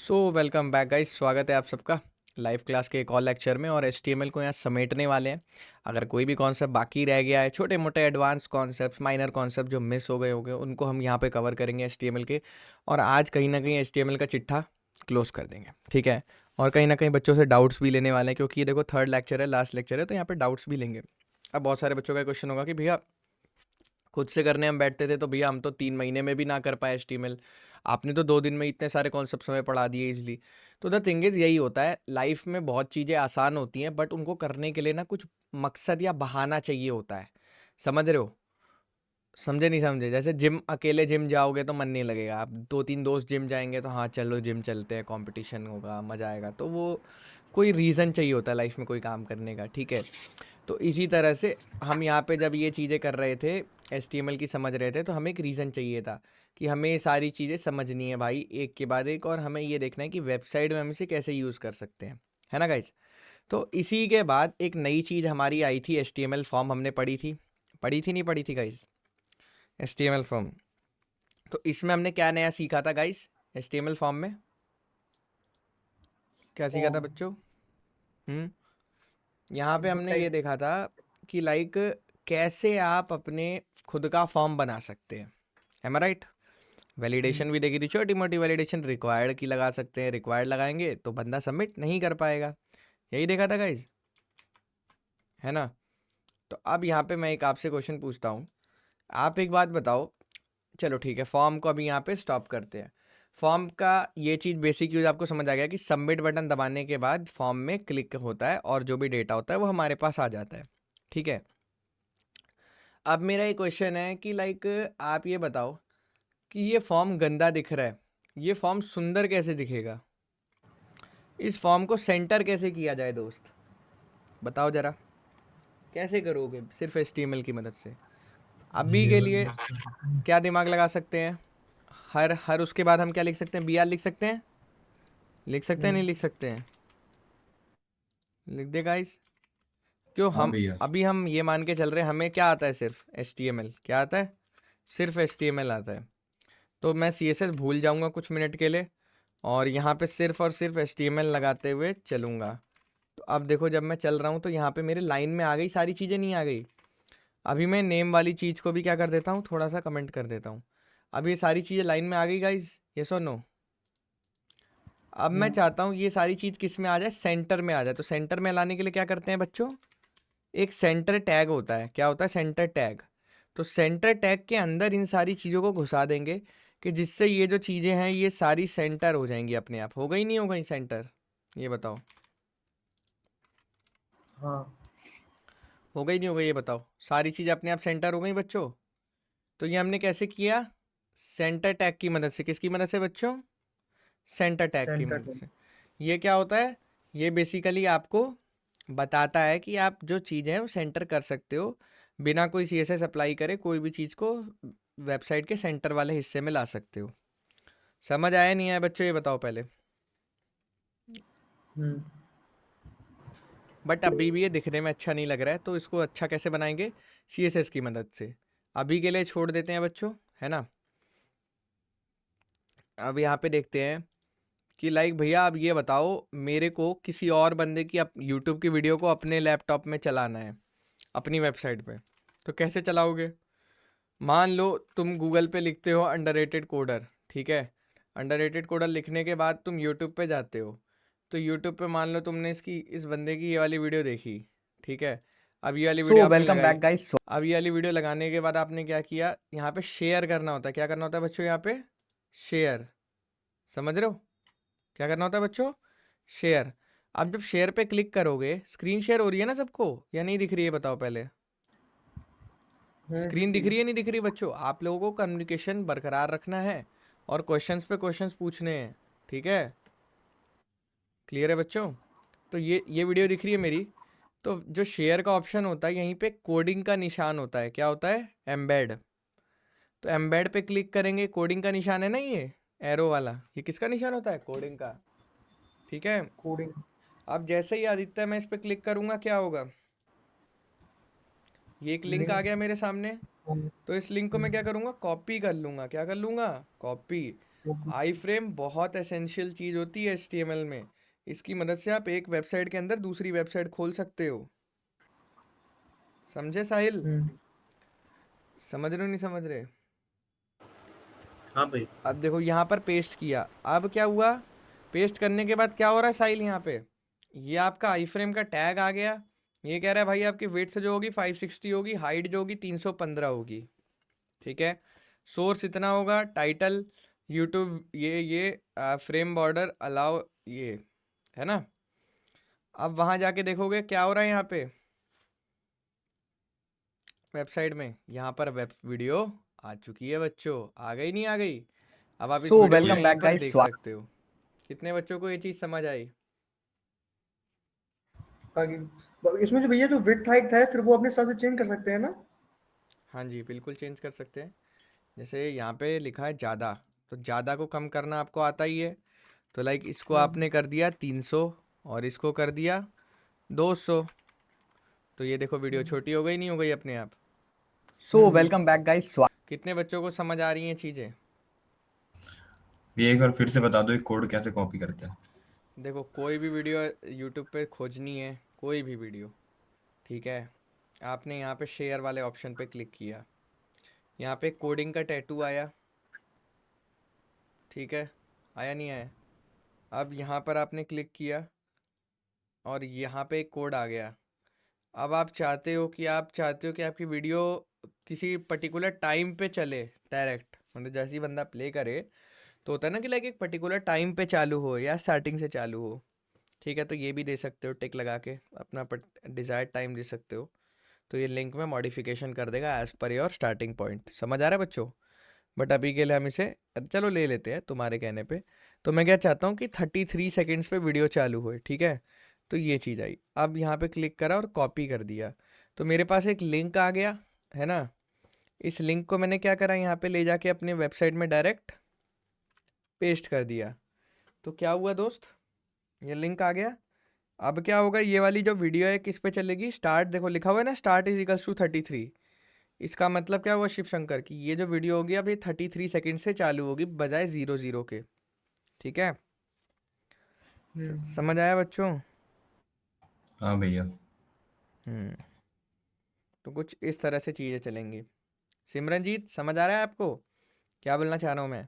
So welcome back guys, स्वागत है आप सबका लाइव क्लास के एक और लेक्चर में। और एचटीएमएल को यहाँ समेटने वाले हैं। अगर कोई भी कॉन्सेप्ट बाकी रह गया है, छोटे मोटे एडवांस कॉन्सेप्ट्स, माइनर कॉन्सेप्ट जो मिस हो गए होंगे, उनको हम यहाँ पे कवर करेंगे एचटीएमएल के। और आज कहीं ना कहीं एचटीएमएल का चिट्ठा क्लोज कर देंगे, ठीक है। और कहीं ना कहीं बच्चों से डाउट्स भी लेने वाले हैं, क्योंकि ये देखो थर्ड लेक्चर है, लास्ट लेक्चर है, तो यहाँ पे डाउट्स भी लेंगे। अब बहुत सारे बच्चों का क्वेश्चन होगा कि भैया खुद से करने हम बैठते थे तो भैया हम तो 3 महीने में भी ना कर पाए एचटीएमएल, आपने तो 2 दिन में इतने सारे कॉन्सेप्ट हमें पढ़ा दिए इजली। तो द थिंग इज़ यही होता है, लाइफ में बहुत चीज़ें आसान होती हैं, बट उनको करने के लिए ना कुछ मकसद या बहाना चाहिए होता है। समझ रहे हो? समझे नहीं समझे? जैसे जिम, अकेले जिम जाओगे तो मन नहीं लगेगा, आप 2-3 दोस्त जिम जाएंगे तो हाँ चलो जिम चलते हैं, कंपटीशन होगा, मज़ा आएगा, तो वो कोई रीज़न चाहिए होता है लाइफ में कोई काम करने का, ठीक है। तो इसी तरह से हम यहाँ पे जब ये चीज़ें कर रहे थे, एचटीएमएल की समझ रहे थे, तो हमें एक रीज़न चाहिए था कि हमें ये सारी चीज़ें समझनी है भाई, एक के बाद एक, और हमें ये देखना है कि वेबसाइट में हम इसे कैसे यूज़ कर सकते हैं, है ना गाइज। तो इसी के बाद एक नई चीज़ हमारी आई थी, एचटीएमएल फॉर्म हमने पढ़ी थी नहीं पढ़ी थी गाइज, एचटीएमएल फॉर्म। तो इसमें हमने क्या नया सीखा था गाइज, एचटीएमएल फॉर्म में क्या सीखा था फॉर्म बच्चों? यहाँ पे इनपुट हमने ये टाइप। देखा था कि लाइक कैसे आप अपने खुद का फॉर्म बना सकते हैं, एम आई राइट। वैलिडेशन भी देखी थी, छोटी मोटी वैलिडेशन रिक्वायर्ड की लगा सकते हैं, रिक्वायर्ड लगाएंगे तो बंदा सबमिट नहीं कर पाएगा, यही देखा था गाइज, है ना। तो अब यहाँ पे मैं एक आपसे क्वेश्चन पूछता हूँ, आप एक बात बताओ। चलो ठीक है, फॉर्म को अभी यहाँ पे स्टॉप करते हैं। फॉर्म का ये चीज़ बेसिक यूज आपको समझ आ गया कि सबमिट बटन दबाने के बाद फॉर्म में क्लिक होता है और जो भी डेटा होता है वो हमारे पास आ जाता है, ठीक है। अब मेरा एक क्वेश्चन है कि लाइक आप ये बताओ कि ये फॉर्म गंदा दिख रहा है, ये फॉर्म सुंदर कैसे दिखेगा, इस फॉर्म को सेंटर कैसे किया जाए दोस्त, बताओ जरा, कैसे करोगे सिर्फ एचटीएमएल की मदद से। अभी के लिए क्या दिमाग लगा सकते हैं, हर हर उसके बाद हम क्या लिख सकते हैं, बी आर लिख सकते हैं, लिख सकते हैं नहीं लिख सकते हैं, लिख दे गाइस। क्यों हाँ हम भैया। अभी हम ये मान के चल रहे हैं हमें क्या आता है, सिर्फ एचटीएमएल क्या आता है, सिर्फ एचटीएमएल आता है। तो मैं सीएसएस भूल जाऊंगा कुछ मिनट के लिए और यहाँ पे सिर्फ और सिर्फ एचटीएमएल लगाते हुए चलूँगा। तो अब देखो जब मैं चल रहा हूँ तो यहाँ पे मेरे लाइन में आ गई, सारी चीज़ें नहीं आ गई। अभी मैं नेम वाली चीज़ को भी क्या कर देता हूँ, थोड़ा सा कमेंट कर देता हूँ। अब ये सारी चीज़ें लाइन में आ गई गाइज, यस और नो। अब मैं चाहता हूँ ये सारी चीज़ किस में आ जाए, सेंटर में आ जाए। तो सेंटर में लाने के लिए क्या करते हैं बच्चों, एक सेंटर टैग होता है, क्या होता है, सेंटर टैग। तो सेंटर टैग के अंदर इन सारी चीज़ों को घुसा देंगे कि जिससे ये जो चीज़ें हैं ये सारी सेंटर हो जाएंगी अपने आप। हो गई नहीं हो गई सेंटर, ये बताओ, हाँ। हो गई नहीं हो गई, ये बताओ, सारी चीज़ें अपने आप सेंटर हो गई बच्चों। तो ये हमने कैसे किया, सेंटर टैग की मदद से। किसकी मदद से बच्चों, सेंटर टैग की सेंटर मदद टेन। से। ये क्या होता है, ये बेसिकली आपको बताता है कि आप जो चीज़ें हैं वो सेंटर कर सकते हो, बिना कोई सीएसएस अप्लाई करे कोई भी चीज़ को वेबसाइट के सेंटर वाले हिस्से में ला सकते हो। समझ आया नहीं आया बच्चों, ये बताओ पहले। हम्म। बट अभी भी ये दिखने में अच्छा नहीं लग रहा है, तो इसको अच्छा कैसे बनाएंगे, सीएसएस की मदद से। अभी के लिए छोड़ देते हैं बच्चों, है ना। अब यहाँ पे देखते हैं कि लाइक भैया अब ये बताओ, मेरे को किसी और बंदे की यूट्यूब की वीडियो को अपने लैपटॉप में चलाना है, अपनी वेबसाइट पे, तो कैसे चलाओगे। मान लो तुम गूगल पे लिखते हो अंडररेटेड कोडर, ठीक है। अंडररेटेड कोडर लिखने के बाद तुम यूट्यूब पे जाते हो, तो यूट्यूब पे मान लो तुमने इस बंदे की ये वाली वीडियो देखी, ठीक है। अब ये वाली सो वीडियो आपने वेलकम लगाई। Back guys. अब ये वाली वीडियो लगाने के बाद आपने क्या किया, यहाँ पे शेयर करना होता है। क्या करना होता है बच्चों, यहाँ पे शेयर, समझ रहे हो, क्या करना होता है बच्चों, शेयर। अब जब शेयर पे क्लिक करोगे, स्क्रीन शेयर हो रही है ना सबको, या नहीं दिख रही है, बताओ पहले। स्क्रीन दिख रही है नहीं दिख रही बच्चों, आप लोगों को कम्युनिकेशन बरकरार रखना है और क्वेश्चंस पे क्वेश्चंस पूछने हैं, ठीक है। क्लियर है बच्चों। तो ये वीडियो दिख रही है मेरी। तो जो शेयर का ऑप्शन होता है, यहीं पे कोडिंग का निशान होता है, क्या होता है, एम्बेड। तो एम्बेड पे क्लिक करेंगे, कोडिंग का निशान है ना ये एरो वाला, ये किसका निशान होता है, कोडिंग का, ठीक है। कोडिंग। अब जैसे ही आदित्य मैं इस पे क्लिक करूंगा क्या होगा, ये एक लिंक आ लिंक। गया मेरे सामने। तो इस लिंक को मैं क्या करूंगा, कॉपी कर लूंगा, क्या कर लूंगा, कॉपी। आई फ्रेम बहुत एसेंशियल चीज़ होती है HTML में। इसकी मदद से आप एक वेबसाइट के अंदर दूसरी वेबसाइट खोल सकते हो। समझे साहिल? हम्म। समझ रहे हो नहीं समझ रहे? हाँ भाई। अब देखो यहाँ पर पेस्ट किया, अब क्या हुआ? पेस्ट करने के बाद क्या हो रहा है साहिल यहाँ पे? ये आपका आई फ्रेम का टैग आ गया। ये कह रहा है भाई आपकी विड्थ जो होगी 560 होगी, हाइट जो होगी 315 होगी। ठीक है, सोर्स इतना होगा, टाइटल यूट्यूब, ये फ्रेम बॉर्डर अलाउ, ये है ना। अब वहां जाके देखोगे क्या हो रहा है यहाँ पे वेबसाइट में। यहाँ पर वेब वीडियो आ चुकी है बच्चों, आ गई नहीं आ गई? अब आप इस सो वीडियो को वेलकम यहीं बैक पर गाइस। देख सकते हो। कितने बच्चों को ये चीज़ समझ आई? आगे इसमें जो भैया जो विड्थ हाइट है फिर वो अपने हिसाब से चेंज कर सकते हैं ना? हाँ जी, बिल्कुल चेंज कर सकते हैं। जैसे यहाँ पे लिखा है ज़्यादा, तो ज़्यादा को कम करना आपको आता ही है। तो लाइक इसको आपने कर दिया 300 और इसको कर दिया 200, तो ये देखो वीडियो छोटी हो गई नहीं हो गई अपने आप? So welcome back guys. कितने बच्चों को समझ आ रही हैं चीज़ें? ये एक बार फिर से बता दो एक कोड कैसे कॉपी करते हैं। देखो कोई भी वीडियो यूट्यूब पे खोजनी है, कोई भी वीडियो, ठीक है, आपने यहाँ पे शेयर वाले ऑप्शन पे क्लिक किया, यहाँ पे कोडिंग का टैटू आया, ठीक है, आया नहीं आया? अब यहाँ पर आपने क्लिक किया और यहाँ पे एक कोड आ गया। अब आप चाहते हो कि आपकी वीडियो किसी पर्टिकुलर टाइम पे चले डायरेक्ट, मतलब जैसे ही बंदा प्ले करे तो होता है ना कि लाइक एक पर्टिकुलर टाइम पे चालू हो या स्टार्टिंग से चालू हो। ठीक है, तो ये भी दे सकते हो टिक लगा के, अपना डिज़ायर्ड टाइम दे सकते हो। तो ये लिंक में मॉडिफिकेशन कर देगा as per your starting point. समझ आ रहा है बच्चों? बट अभी के लिए हम इसे चलो ले लेते हैं तुम्हारे कहने पे। तो मैं क्या चाहता हूँ कि 33 सेकेंड्स पे वीडियो चालू हो, ठीक है। तो ये चीज़ आई, अब यहाँ पे क्लिक करा और कॉपी कर दिया, तो मेरे पास एक लिंक आ गया, है ना। इस लिंक को मैंने क्या करा, यहाँ पे ले जाके अपने वेबसाइट में डायरेक्ट पेस्ट कर दिया। तो क्या हुआ दोस्त, ये लिंक आ गया। अब क्या होगा, ये वाली जो वीडियो है किस पे चलेगी? स्टार्ट, देखो लिखा हुआ है ना, स्टार्ट इज इक्वल्स टू 33। इसका मतलब क्या हुआ शिव शंकर की, ये जो वीडियो होगी अब ये 33 सेकंड से चालू होगी बजाय 00 के। ठीक है, समझ आया बच्चों? हाँ भैया। तो कुछ इस तरह से चीज़ें चलेंगी। सिमरनजीत समझ आ रहा है आपको क्या बोलना चाह रहा हूँ मैं?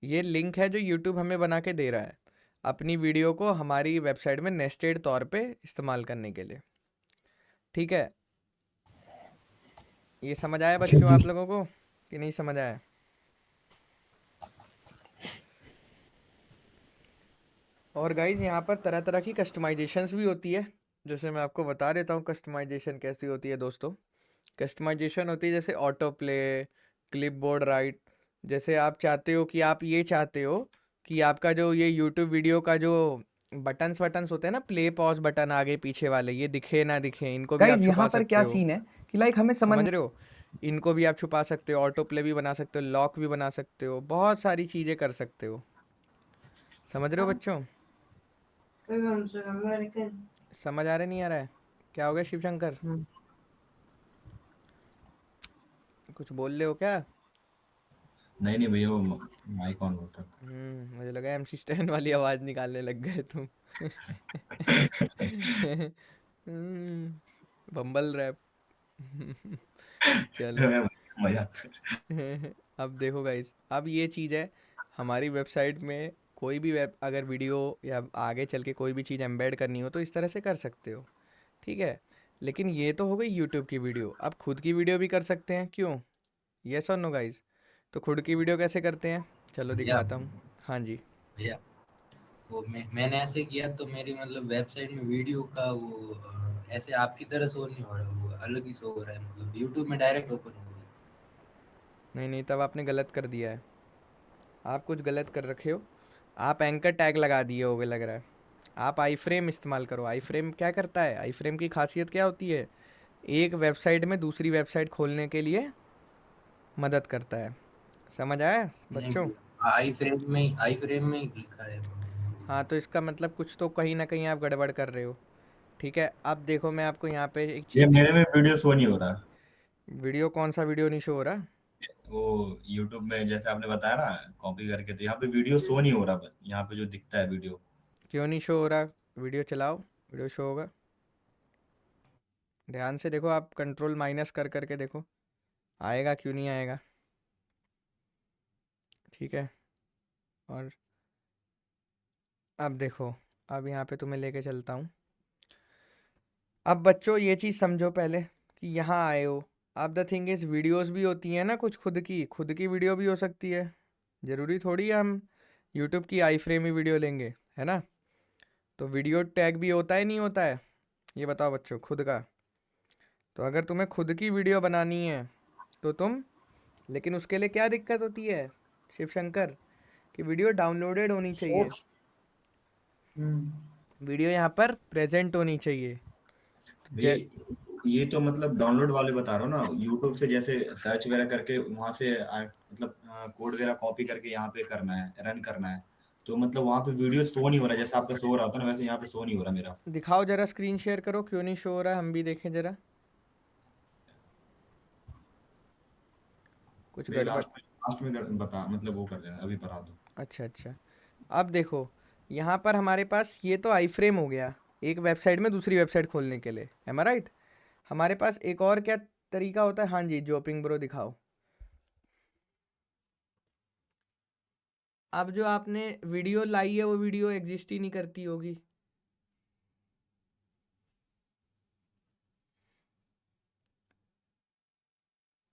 ये लिंक है जो यूट्यूब हमें बना के दे रहा है अपनी वीडियो को हमारी वेबसाइट में नेस्टेड तौर पे इस्तेमाल करने के लिए। ठीक है, ये समझ आया बच्चों आप लोगों को कि नहीं समझ आया? और गाइज यहाँ पर तरह तरह की कस्टमाइजेशंस भी होती है, जैसे मैं आपको बता देता हूँ कस्टमाइजेशन कैसी होती है दोस्तों। कस्टमाइजेशन होती है जैसे ऑटो प्ले, क्लिपबोर्ड राइट। जैसे आप चाहते हो कि आप ये चाहते हो कि आपका जो ये यूट्यूब वीडियो का जो बटन्स वटन्स होते हैं ना, प्ले पॉज बटन आगे पीछे वाले, ये दिखे ना दिखे, इनको भी आप गाइस छुपा यहाँ पर सकते क्या हो। सीन है कि लाइक हमें समझ समझ रहे हो? इनको भी आप छुपा सकते हो, ऑटो प्ले भी बना सकते हो, लॉक भी बना सकते हो, बहुत सारी चीज़ें कर सकते हो। समझ रहे हो बच्चों? समझ आ रहा नहीं आ रहा है? क्या हो गया शिव शंकर, कुछ बोल रहे हो क्या? नहीं नहीं भैया, वो माइक ऑन होता मुझे लगा MC स्टैन वाली आवाज़ निकालने लग गए तुम। बम्बल रैप। चलो। है। मजा। अब देखो गाइस, अब ये चीज़ है हमारी वेबसाइट में, कोई भी वेब अगर वीडियो या आगे चल के कोई भी चीज़ एम्बेड करनी हो तो इस तरह से कर सकते हो। ठीक है, लेकिन ये तो हो गई यूट्यूब की वीडियो, अब खुद की वीडियो भी कर सकते हैं, क्यों? यस और नो गाइस? तो खुद की वीडियो कैसे करते हैं, चलो भैया दिखाता हूँ। हाँ जी। भैया वो मैंने ऐसे किया तो मेरी मतलब वेबसाइट में वीडियो का वो ऐसे आपकी तरह शो नहीं हो रहा, वो अलग ही शो हो रहा है, मतलब यूट्यूब में डायरेक्ट ओपन हो गया। नहीं नहीं, तब आपने गलत कर दिया है, आप कुछ गलत कर रखे हो। आप एंकर टैग लगा दिए होगे लग रहा है। आप आई फ्रेम इस्तेमाल करो। आई फ्रेम क्या करता है, आई फ्रेम की खासियत क्या होती है, एक वेबसाइट में दूसरी वेबसाइट खोलने के लिए मदद करता है। समझ आया नहीं बच्चों? आई फ्रेम में ही लिखा है। हाँ, तो इसका मतलब कुछ तो कहीं ना कहीं आप गड़बड़ कर रहे हो। ठीक है, अब देखो मैं आपको यहाँ पे एक ये चीज़ मेरे दिखा। में वीडियो शो नहीं हो रहा। वीडियो कौन सा वीडियो नहीं शो हो रहा? वो यूट्यूब में जैसे आपने बताया ना कॉपी करके, तो यहाँ पे वीडियो शो नहीं हो रहा, बस यहाँ पे जो दिखता है वीडियो। क्यों नहीं शो हो रहा? वीडियो चलाओ, वीडियो शो होगा। ध्यान से देखो, आप कंट्रोल माइनस कर करके देखो, आएगा क्यों नहीं आएगा। ठीक है, और अब देखो, अब यहाँ पे तुम्हें लेके चलता हूँ। अब बच्चों ये चीज़ समझो पहले कि यहाँ आए हो। अब द थिंग इज, वीडियोस भी होती है ना कुछ, खुद की वीडियो भी हो सकती है। ज़रूरी थोड़ी है हम यूट्यूब की आई फ्रेम ही वीडियो लेंगे, है ना। तो वीडियो टैग भी होता है नहीं होता है, ये बताओ बच्चों, खुद का। तो अगर तुम्हें खुद की वीडियो बनानी है तो तुम, लेकिन उसके लिए क्या दिक्कत होती है शिव शंकर, कि वीडियो डाउनलोडेड होनी चाहिए, सोर्स। वीडियो यहाँ पर प्रेजेंट होनी चाहिए। भैया ये तो मतलब डाउनलोड वाले बता रहा हूँ ना, यूट्यूब से जैसे सर्च वगैरह करके वहां से मतलब कोड वगैरह कॉपी करके यहाँ पे करना है, रन करना है, तो मतलब वहां पे वीडियो शो नहीं हो रहा, जैसे आपका शो हो रहा होता है ना, वैसे यहाँ पे शो नहीं हो रहा मेरा। दिखाओ जरा, स्क्रीन शेयर करो, क्यों नहीं शो हो रहा है, हम भी देखें जरा, कुछ भैया गड़बड़। लास्ट में बता, मतलब वो कर देना, अभी बता दो। अच्छा अच्छा, अब देखो, यहाँ पर हमारे पास ये तो आई फ्रेम हो गया, एक वेबसाइट में दूसरी वेबसाइट खोलने के लिए, एम आई राइट। हमारे पास एक और क्या तरीका होता है? हाँ जी, जॉपिंग ब्रो दिखाओ। अब जो आपने वीडियो लाई है वो वीडियो एग्जिस्ट ही नहीं करती होगी।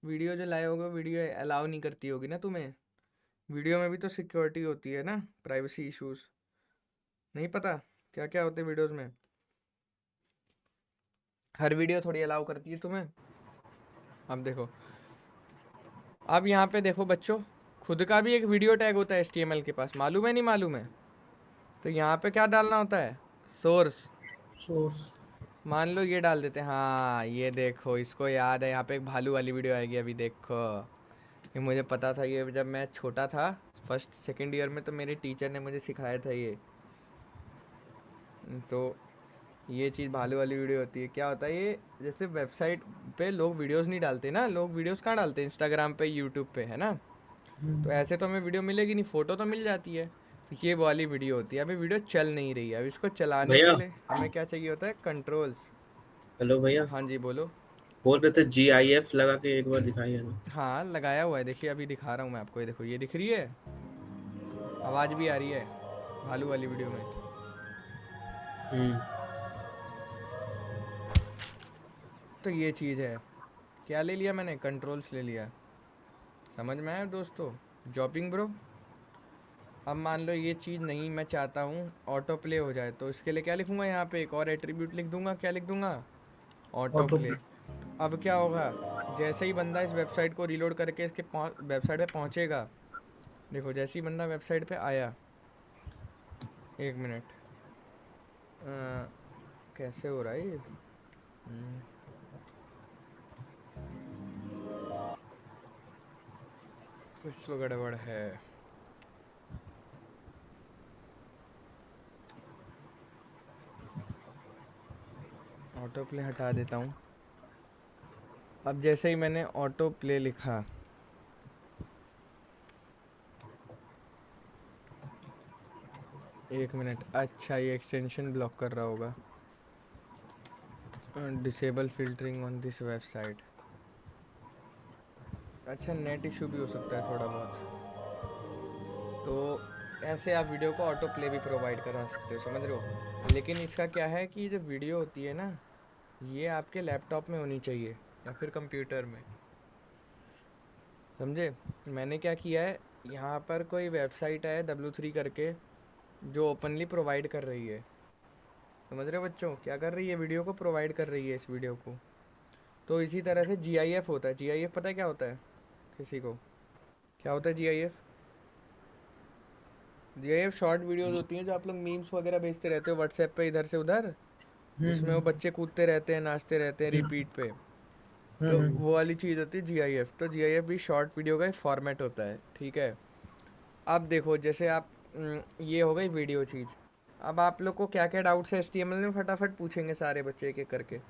वीडियो जो लाए होगे वीडियो अलाउ नहीं करती होगी ना तुम्हें। वीडियो में भी तो सिक्योरिटी होती है ना, प्राइवेसी इश्यूज। नहीं पता क्या क्या होते हैं वीडियोस में? हर वीडियो थोड़ी अलाउ करती है तुम्हें। अब देखो, अब यहाँ पे देखो बच्चों, खुद का भी एक वीडियो टैग होता है HTML के पास, मालूम है नहीं मालूम है? तो यहाँ पे क्या डालना होता है? सोर्स। सोर्स। मान लो ये डाल देते हैं, हाँ ये देखो, इसको याद है, यहाँ पे एक भालू वाली वीडियो आएगी अभी देखो। ये मुझे पता था, ये जब मैं छोटा था फर्स्ट सेकंड ईयर में, तो मेरे टीचर ने मुझे सिखाया था ये। तो ये चीज़ भालू वाली वीडियो होती है। क्या होता है ये, जैसे वेबसाइट पे लोग वीडियोस नहीं डालते ना, लोग वीडियोस कहाँ डालते हैं? इंस्टाग्राम पे, यूट्यूब पे, है ना। तो ऐसे तो हमें वीडियो मिलेगी नहीं, फ़ोटो तो मिल जाती है। तो ये वाली वीडियो होती है। अभी वीडियो चल नहीं रही है, अब इसको चलाने के भैया। लिए हमें क्या चाहिए होता है? कंट्रोल्स। हेलो भैया। हाँ जी बोलो। बोल रहे थे GIF लगा के एक बार दिखाइए ना। हाँ लगाया हुआ है, देखिए अभी दिखा रहा हूँ मैं आपको, ये देखो, ये दिख रही है, आवाज़ भी आ रही है भालू वाली वीडियो में। हम्म। तो ये चीज़ है। क्या ले लिया मैंने? कंट्रोल्स ले लिया। समझ में आया दोस्तों? जॉपिंग ब्रो। अब मान लो ये चीज़ नहीं मैं चाहता हूँ ऑटो प्ले हो जाए, तो इसके लिए क्या लिखूँगा? यहाँ पे एक और एट्रीब्यूट लिख दूंगा। क्या लिख दूंगा? Auto auto play. प्ले। अब क्या होगा, जैसे ही बंदा इस वेबसाइट को रीलोड करके इसके वेबसाइट पे पहुँचेगा, देखो जैसे ही बंदा वेबसाइट पे आया, एक मिनट, कैसे हो रहा है ये? कुछ तो गड़बड़ है। ऑटो प्ले हटा देता हूँ। अब जैसे ही मैंने ऑटो प्ले लिखा, एक मिनट, अच्छा ये एक्सटेंशन ब्लॉक कर रहा होगा। Disable filtering on this website. अच्छा नेट इशू भी हो सकता है थोड़ा बहुत। तो ऐसे आप वीडियो को ऑटो प्ले भी प्रोवाइड करा सकते हो, समझ रहे हो। लेकिन इसका क्या है कि जो वीडियो होती है ना, ये आपके लैपटॉप में होनी चाहिए या फिर कंप्यूटर में, समझे। मैंने क्या किया है, यहाँ पर कोई वेबसाइट है W3 करके, जो ओपनली प्रोवाइड कर रही है, समझ रहे हो बच्चों? क्या कर रही है? वीडियो को प्रोवाइड कर रही है, इस वीडियो को। तो इसी तरह से GIF होता है। GIF पता है क्या होता है किसी को? क्या होता है GIF? GIF शॉर्ट वीडियोस होती हैं जो आप लोग मीम्स वगैरह भेजते रहते हो व्हाट्सएप पे इधर से उधर, जिसमें वो बच्चे कूदते रहते हैं, नाचते रहते हैं रिपीट पे। तो वो वाली चीज़ होती है GIF। तो GIF भी शॉर्ट वीडियो का एक फॉर्मेट होता है, ठीक है। अब देखो, जैसे आप ये हो गई वीडियो चीज़। अब आप लोग को क्या क्या डाउट्स है HTML में, फटाफट पूछेंगे सारे बच्चे एक एक करके।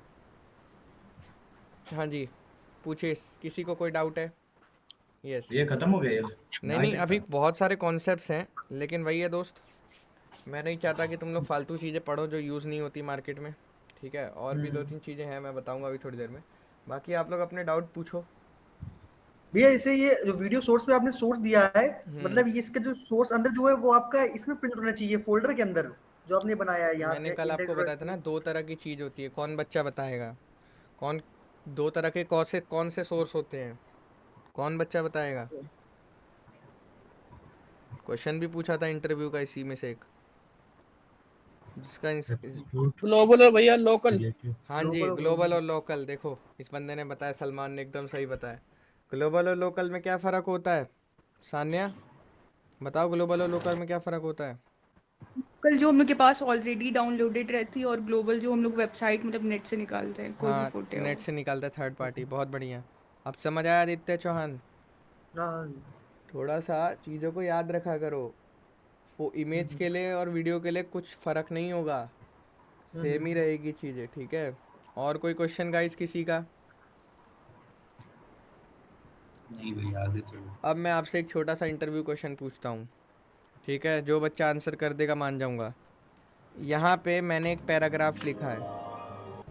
हाँ जी पूछिए, किसी को कोई डाउट है? यस ये खत्म हो गया ये? नहीं यहाँ नहीं तक अभी था। बहुत सारे कॉन्सेप्ट्स हैं, लेकिन वही है दोस्त, मैं नहीं चाहता कि तुम लोग फालतू चीज़ें पढ़ो जो यूज़ नहीं होती मार्केट में। ठीक है, और भी 2-3 चीज़ें हैं, मैं बताऊंगा अभी थोड़ी देर में। बाकी आप लोग अपने डाउट पूछो। भैया इसे ये जो वीडियो सोर्स पे आपने सोर्स दिया है, हम्म, मतलब ये इसका जो सोर्स अंदर जो है वो आपका इसमें प्रिंट होना चाहिए फोल्डर के अंदर जो आपने बनाया है यहाँ मैंने पे कल आपको बताया था ना, इंडेक्स। 2 तरह की चीज़ होती है, कौन बच्चा बताएगा? कौन? 2 तरह के कौन से सोर्स होते हैं, कौन बच्चा बताएगा? क्वेश्चन भी पूछा था इंटरव्यू का इसी में से एक, जिसका एब्सोल्यूट ग्लोबल और भैया लोकल। रिलेटिव। हाँ जी, ग्लोबल और ग्लोबल ग्लोबल। और लोकल। देखो इस बंदे ने बताया, सलमान ने एकदम सही बताया। ग्लोबल और लोकल में क्या फ़र्क होता है? सान्या बताओ, ग्लोबल और लोकल में क्या फ़र्क होता है? कल जो हम लोग के पास ऑलरेडी डाउनलोडेड रहती है, और ग्लोबल जो हम लोग वेबसाइट मतलब नेट से निकालते हैं, कोई भी हाँ, फोटो हो। नेट से निकालता है, थर्ड पार्टी। बहुत बढ़िया, अब समझ आया आदित्य चौहान? हाँ। थोड़ा सा चीज़ों को याद रखा करो। वो इमेज के लिए और वीडियो के लिए कुछ फ़र्क नहीं होगा, सेम ही रहेगी चीज़ें। ठीक है, और कोई क्वेश्चन गाइस किसी का? नहीं भैया आगे चलो। अब मैं आपसे एक छोटा सा इंटरव्यू क्वेश्चन पूछता हूँ। ठीक है, जो बच्चा आंसर कर देगा मान जाऊँगा। यहाँ पे मैंने एक पैराग्राफ लिखा है,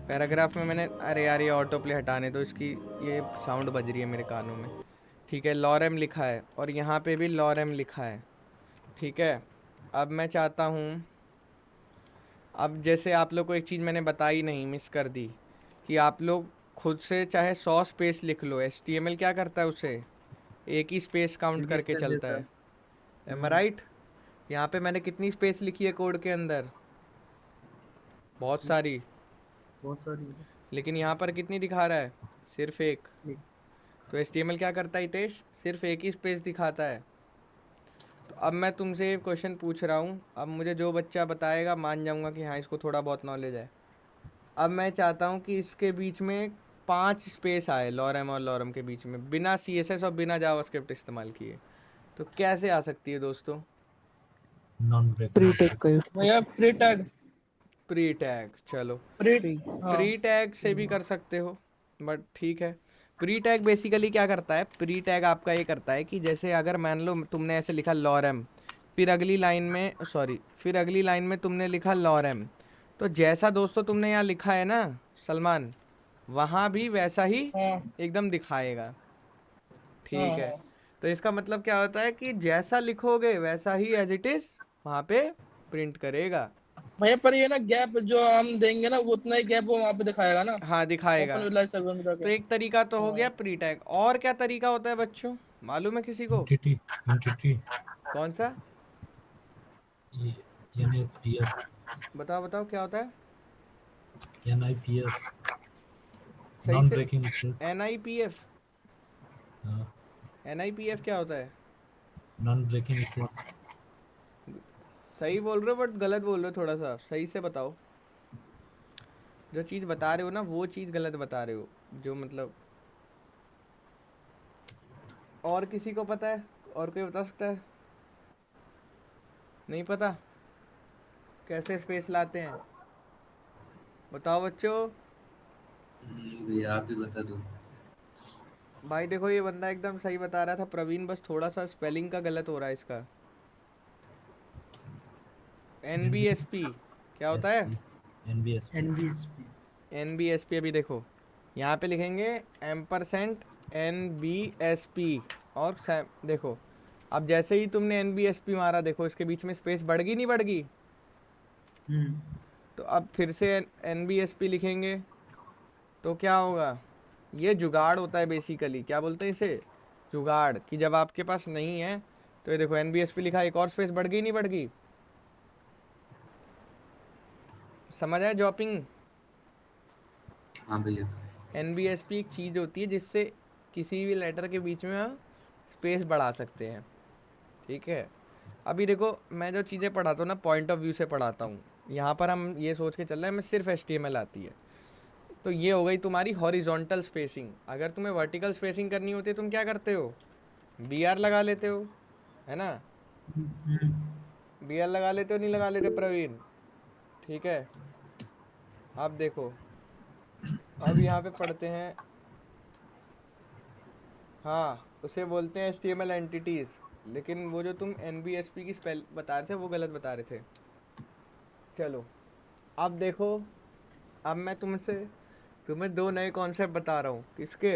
पैराग्राफ में मैंने, अरे यार ये ऑटो प्ले हटाने दो इसकी, ये साउंड बज रही है मेरे कानों में। ठीक है, लॉरेम लिखा है और यहाँ पे भी लॉरेम लिखा है। ठीक है, अब मैं चाहता हूँ, अब जैसे आप लोग को एक चीज़ मैंने बताई नहीं, मिस कर दी, कि आप लोग खुद से चाहे 100 स्पेस लिख लो, HTML क्या करता है उसे एक ही स्पेस काउंट रिड्यूस करके कर चलता देता है। है। एम आई राइट? यहाँ पे मैंने कितनी स्पेस लिखी है कोड के अंदर? बहुत सारी। बहुत सारी। लेकिन यहाँ पर कितनी दिखा रहा है? सिर्फ एक। एक। तो HTML क्या करता है हितेश? सिर्फ एक ही स्पेस दिखाता है। तो अब मैं तुमसे क्वेश्चन पूछ रहा हूँ, अब मुझे जो बच्चा बताएगा मान जाऊँगा कि हाँ इसको थोड़ा बहुत नॉलेज है। अब मैं चाहता हूँ कि इसके बीच में 5 स्पेस आए, लॉरम और लॉरम के बीच में, बिना CSS और बिना जावास्क्रिप्ट इस्तेमाल किए। तो कैसे आ सकती है दोस्तों? Non pre breaking. टेक का यूज भैया प्री टैग। प्री टैग, चलो प्री। प्री हाँ। प्री टैग से भी कर सकते हो, बट ठीक है। प्री टैग बेसिकली क्या करता है? प्री टैग आपका ये करता है कि जैसे अगर मान लो तुमने ऐसे लिखा लॉरम, फिर अगली लाइन में, सॉरी, फिर अगली लाइन में तुमने लिखा लॉरम, तो जैसा दोस्तों तुमने यहाँ लिखा है ना सलमान, वहाँ भी वैसा ही हाँ एकदम दिखाएगा। हाँ ठीक है, हाँ। तो इसका मतलब क्या होता है कि जैसा लिखोगे वैसा ही एज इट इज़ वहाँ पे प्रिंट करेगा। भैया पर ये ना गैप जो हम देंगे ना, वो उतना ही गैप वो वहाँ पे दिखाएगा ना। हाँ दिखाएगा। ओपन विजुअलाइज सर्वर में जाके। तो एक तरीका तो हो गया हाँ। प्री टैग, और क्या तरीका होता है बच्चों, मालूम है किसी को? एंटिटी एंटिटी कौन सा? NSPS बताओ बताओ क्या होता है? NIPS सही नॉन से। Breaking space. NIPF? NIPF क्या होता है? Non breaking space. सही बोल रहे हो बट गलत बोल रहे हो, थोड़ा सा सही से बताओ। जो चीज़ बता रहे हो ना वो चीज़ गलत बता रहे हो, जो मतलब। और किसी को पता है? और कोई बता सकता है? नहीं पता? कैसे स्पेस लाते हैं बताओ बच्चों। नहीं भैया आप ही बता दो। भाई देखो ये बंदा एकदम सही बता रहा था प्रवीण, बस थोड़ा सा स्पेलिंग का गलत हो रहा है इसका। NBSP क्या होता है? NBSP NVSP. NBSP अभी देखो यहाँ पे लिखेंगे एम्परसेंट NBSP, और देखो, अब जैसे ही तुमने NBSP मारा, देखो इसके बीच में स्पेस बढ़ गई नहीं बढ़ गई? तो अब फिर से NBSP लिखेंगे तो क्या होगा? ये जुगाड़ होता है बेसिकली, क्या बोलते हैं इसे? जुगाड़। कि जब आपके पास नहीं है तो ये देखो NBSP लिखा, एक और स्पेस बढ़ गई नहीं बढ़ गई? समझ आया जॉपिंग? हाँ भैया। NBSP एक चीज़ होती है जिससे किसी भी लेटर के बीच में हम स्पेस बढ़ा सकते हैं। ठीक है, अभी देखो मैं जो चीज़ें पढ़ाता हूँ ना पॉइंट ऑफ व्यू से पढ़ाता हूँ। यहाँ पर हम ये सोच के चल रहे हैं हमें सिर्फ HTML आती है। तो ये हो गई तुम्हारी हॉरिजॉन्टल स्पेसिंग। अगर तुम्हें वर्टिकल स्पेसिंग करनी होती है तुम क्या करते हो? BR लगा लेते हो, है ना? BR लगा लेते हो नहीं लगा लेते प्रवीण? ठीक है, अब देखो, अब यहाँ पे पढ़ते हैं। हाँ उसे बोलते हैं HTML एंटिटीज, लेकिन वो जो तुम NBSP की स्पेल बता रहे थे वो गलत बता रहे थे। चलो अब देखो, अब मैं तुम्हें दो नए कॉन्सेप्ट बता रहा हूँ। किसके?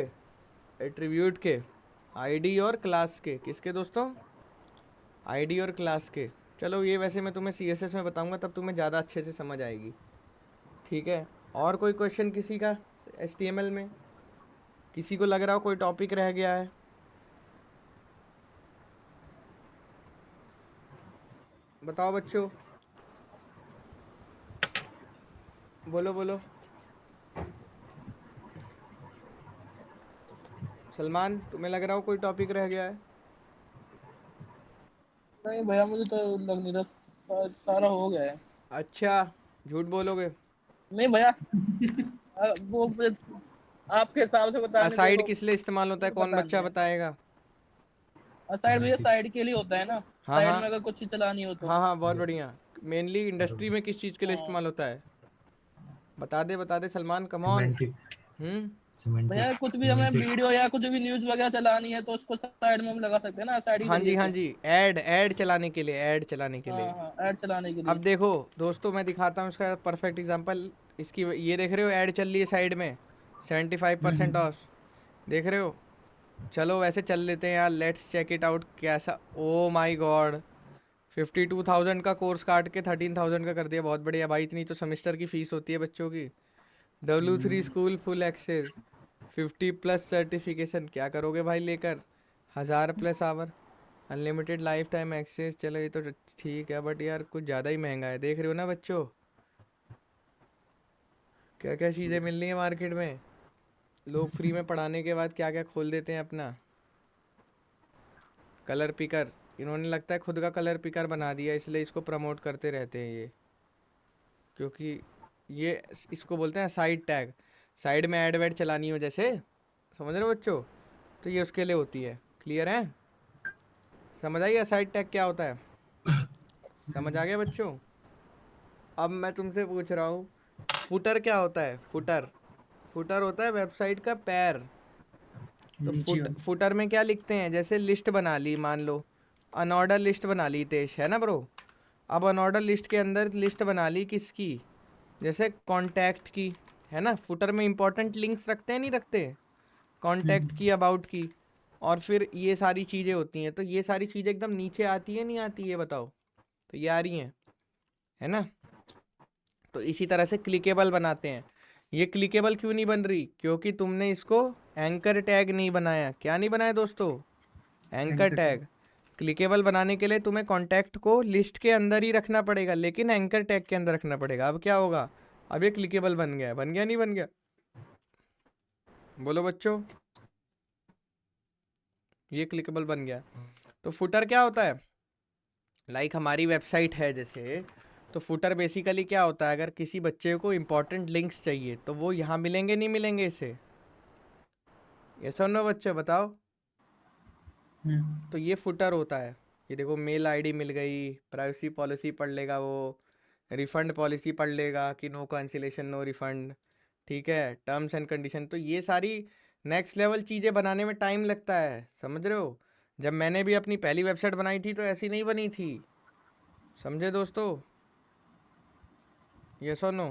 एट्रीब्यूट के, आईडी और क्लास के। किसके दोस्तों? आईडी और क्लास के। चलो ये वैसे मैं तुम्हें CSS में बताऊंगा, तब तुम्हें ज़्यादा अच्छे से समझ आएगी। ठीक है, और कोई क्वेश्चन किसी का HTML में? किसी को लग रहा हो कोई टॉपिक रह गया है? बताओ बच्चों, बोलो बोलो। सलमान, तुम्हें लग रहा हो कोई टॉपिक रह गया है? नहीं भैया, मुझे तो लग नहीं रहा, सारा हो गया है। अच्छा, झूठ बोलोगे? नहीं भैया, वो आपके हिसाब से बताने असाइड देखो, किस लिए इस्तेमाल होता है, मुझे कौन पता नहीं बच्चा है। बताएगा? साइड भैया साइड के लिए होता है ना, हाँ साइड हाँ में अगर कुछ चीज चलानी हो तो। हाँ हाँ, बहुत बढ़िया। मेनली इंडस्ट्री में किस चीज़ के लिए हाँ इस्तेमाल होता है? बता दे सलमान, कम ऑन। सिमेंटिक हम्म भैया, सिमेंटिक कुछ भी हमें सिमेंटिक वीडियो या कुछ भी न्यूज वगैरह चलानी है तो उसको साइड में हम लगा सकते हैं ना, साइड के जरिए हाँ से। जी, ऐड चलाने के लिए, ऐड चलाने के हाँ लिए। हाँ, ऐड चलाने के अब लिए। देखो दोस्तों, मैं दिखाता हूँ इसका परफेक्ट एग्जांपल। इसकी ये देख रहे हो, ऐड चल रही है साइड में, 75% ऑफ। देख रहे हो? चलो वैसे चल लेते हैं यार, लेट्स चेक इट आउट कैसा। ओ माई गॉड, 52,000 का कोर्स काट के 13,000 का कर दिया। बहुत बढ़िया भाई, इतनी तो सेमेस्टर की फीस होती है बच्चों की। W3 school full access, 50+ certification. क्या करोगे भाई लेकर? 1000+ hour, unlimited lifetime access. चलो ये तो ठीक है, बट यार कुछ ज़्यादा ही महंगा है। देख रहे हो ना बच्चों, क्या क्या चीज़ें मिल रही हैं मार्केट में। लोग फ्री में पढ़ाने के बाद क्या क्या खोल देते हैं अपना। कलर पिकर, इन्होंने लगता है खुद का कलर पिकर बना दिया, इसलिए इसको प्रमोट करते रहते हैं ये। क्योंकि ये इसको बोलते हैं साइड टैग। साइड में ऐड वैड चलानी हो जैसे, समझ रहे हो बच्चों, तो ये उसके लिए होती है। क्लियर है? समझ आइए साइड टैग क्या होता है? समझ आ गया बच्चों? अब मैं तुमसे पूछ रहा हूँ, फुटर क्या होता है? फुटर, फुटर होता है वेबसाइट का पैर। तो फुटर में क्या लिखते हैं? जैसे लिस्ट बना ली, मान लो अनऑर्डर लिस्ट बना ली तेज, है ना ब्रो? अब अनऑर्डर लिस्ट के अंदर लिस्ट बना ली किसकी? जैसे कॉन्टैक्ट की, है ना? फुटर में इंपॉर्टेंट लिंक्स रखते हैं, नहीं रखते? कॉन्टैक्ट की, अबाउट की, और फिर ये सारी चीज़ें होती हैं। तो ये सारी चीज़ें एकदम नीचे आती है, नहीं आती है? बताओ। तो ये आ रही हैं, है ना? तो इसी तरह से क्लिकेबल बनाते हैं। ये क्लिकेबल क्यों नहीं बन रही? क्योंकि तुमने इसको एंकर टैग नहीं बनाया। क्या नहीं बनाया दोस्तों? Anchor tag. क्लिकेबल बनाने के लिए तुम्हें कॉन्टैक्ट को लिस्ट के अंदर ही रखना पड़ेगा, लेकिन एंकर टैग के अंदर रखना पड़ेगा। अब क्या होगा? अब ये क्लिकेबल बन गया। बन गया नहीं बन गया? बोलो बच्चों, ये क्लिकेबल बन गया। तो फुटर क्या होता है? लाइक हमारी वेबसाइट है जैसे, तो फुटर बेसिकली क्या होता है? अगर किसी बच्चे को इंपॉर्टेंट लिंक्स चाहिए तो वो यहाँ मिलेंगे, नहीं मिलेंगे इसे? ये सुनो बच्चे, बताओ। तो ये फुटर होता है। ये देखो, मेल आईडी मिल गई, प्राइवेसी पॉलिसी पढ़ लेगा वो, रिफंड पॉलिसी पढ़ लेगा कि नो कैंसिलेशन नो रिफंड, ठीक है, टर्म्स एंड कंडीशन। तो ये सारी नेक्स्ट लेवल चीज़ें बनाने में टाइम लगता है, समझ रहे हो? जब मैंने भी अपनी पहली वेबसाइट बनाई थी तो ऐसी नहीं बनी थी, समझे दोस्तों? ये सुनो,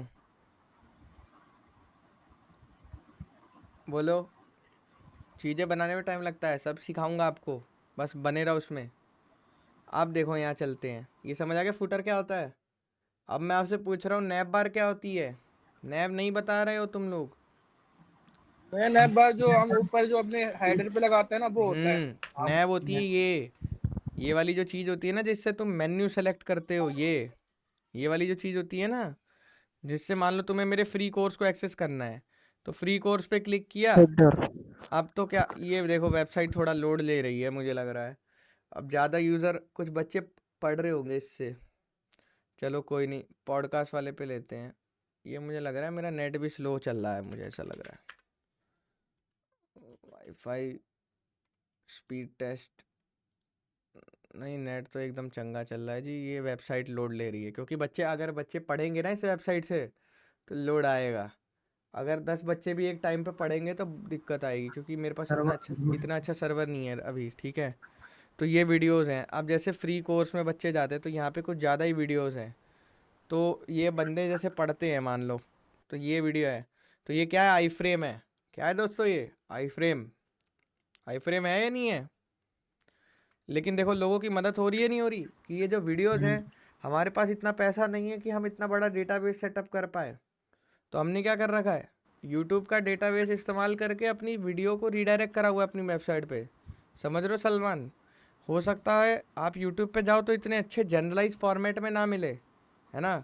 बोलो। चीज़ें बनाने में टाइम लगता है, सब सिखाऊंगा आपको, बस बने रहो उसमें। आप देखो, यहाँ चलते हैं। ये समझ आ गया फुटर क्या होता है? अब मैं आपसे पूछ रहा हूँ, नैप बार क्या होती है? नैप नहीं बता रहे हो तुम लोग। भैया नैप बार जो हम ऊपर जो अपने हेडर पे लगाते हैं ना, वो होता है। नैप होती है ये वाली जो चीज़ होती है ना, जिससे तुम मेन्यू सेलेक्ट करते हो। ये वाली जो चीज़ होती है ना, जिससे मान लो तुम्हें मेरे फ्री कोर्स को एक्सेस करना है, तो फ्री कोर्स पे क्लिक किया। अब तो क्या, ये देखो वेबसाइट थोड़ा लोड ले रही है मुझे लग रहा है। अब ज़्यादा यूज़र, कुछ बच्चे पढ़ रहे होंगे इससे। चलो कोई नहीं, पॉडकास्ट वाले पे लेते हैं। ये मुझे लग रहा है मेरा नेट भी स्लो चल रहा है, मुझे ऐसा लग रहा है। वाईफाई स्पीड टेस्ट, नहीं, नेट तो एकदम चंगा चल रहा है जी। ये वेबसाइट लोड ले रही है, क्योंकि अगर बच्चे पढ़ेंगे ना इस वेबसाइट से तो लोड आएगा। अगर 10 बच्चे भी एक टाइम पे पढ़ेंगे तो दिक्कत आएगी, क्योंकि मेरे पास इतना अच्छा सर्वर नहीं है अभी, ठीक है। तो ये वीडियोस हैं। अब जैसे फ्री कोर्स में बच्चे जाते हैं तो यहाँ पे कुछ ज़्यादा ही वीडियोस हैं। तो ये बंदे जैसे पढ़ते हैं मान लो, तो ये वीडियो है, तो ये क्या है, आई फ्रेम है। क्या है दोस्तों, ये आई फ्रेम है या नहीं है? लेकिन देखो लोगों की मदद हो रही है नहीं हो रही, कि ये जो वीडियोस हैं, हमारे पास इतना पैसा नहीं है कि हम इतना बड़ा डेटाबेस सेटअप कर पाए। तो हमने क्या कर रखा है, यूट्यूब का डेटाबेस इस्तेमाल करके अपनी वीडियो को रीडायरेक्ट करा हुआ है अपनी वेबसाइट पे। समझ रहे हो सलमान? हो सकता है आप यूट्यूब पे जाओ तो इतने अच्छे जनरलाइज फॉर्मेट में ना मिले, है ना,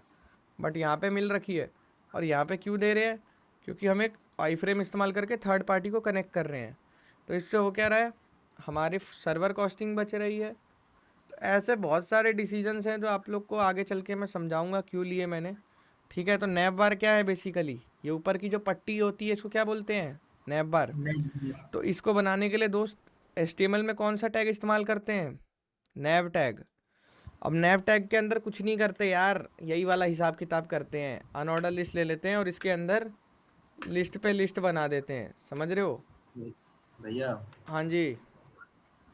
बट यहाँ पे मिल रखी है। और यहाँ पे क्यों दे रहे हैं? क्योंकि हम एक आई फ्रेम इस्तेमाल करके थर्ड पार्टी को कनेक्ट कर रहे हैं। तो इससे हो क्या रहा है, हमारी सर्वर कॉस्टिंग बच रही है। तो ऐसे बहुत सारे डिसीजंस हैं जो आप लोग को आगे चल के मैं समझाऊंगा क्यों लिए मैंने, ठीक है। तो नैप बार क्या है बेसिकली, ये ऊपर की जो पट्टी होती है इसको क्या बोलते हैं, नैप बार। तो इसको बनाने के लिए दोस्त HTML में कौन सा टैग इस्तेमाल करते हैं, नैव टैग। अब नैव टैग के अंदर कुछ नहीं करते यार, यही वाला हिसाब किताब करते हैं। अनऑर्डर लिस्ट ले लेते हैं और इसके अंदर लिस्ट पे लिस्ट बना देते हैं, समझ रहे हो? भैया हाँ जी।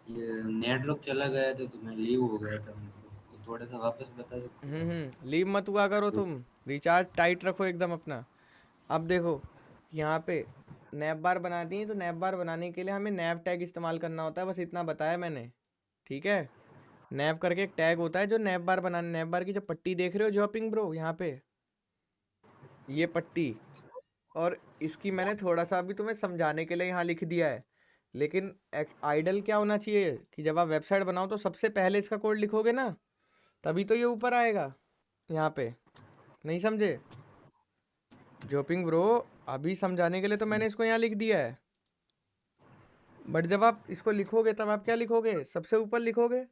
ये नेटवर्क चला गया था तो मैं लीव हो गया था, तो थोड़ा सा वापस बता सकते हो? लीव मत हुआ करो तुम, रिचार्ज टाइट रखो एकदम अपना। अब देखो यहाँ पे नैप बार बनाती है, तो नैप बार बनाने के लिए हमें नैप टैग इस्तेमाल करना होता है, बस इतना बताया मैंने, ठीक है। नैप करके एक टैग होता है जो नैप बार बनाने, नैप बार की जो पट्टी देख रहे हो जॉपिंग ब्रो यहाँ पे, ये पट्टी, और इसकी मैंने थोड़ा सा अभी तुम्हें समझाने के लिए यहाँ लिख दिया है। लेकिन आइडल क्या होना चाहिए कि जब आप वेबसाइट बनाओ तो सबसे पहले इसका कोड लिखोगे ना, तभी तो ये ऊपर आएगा यहाँ पे। नहीं समझे जोपिंग ब्रो? अभी समझाने के लिए तो मैंने इसको यहाँ लिख दिया है, बट जब आप इसको लिखोगे तब आप क्या लिखोगे, सबसे ऊपर लिखोगे,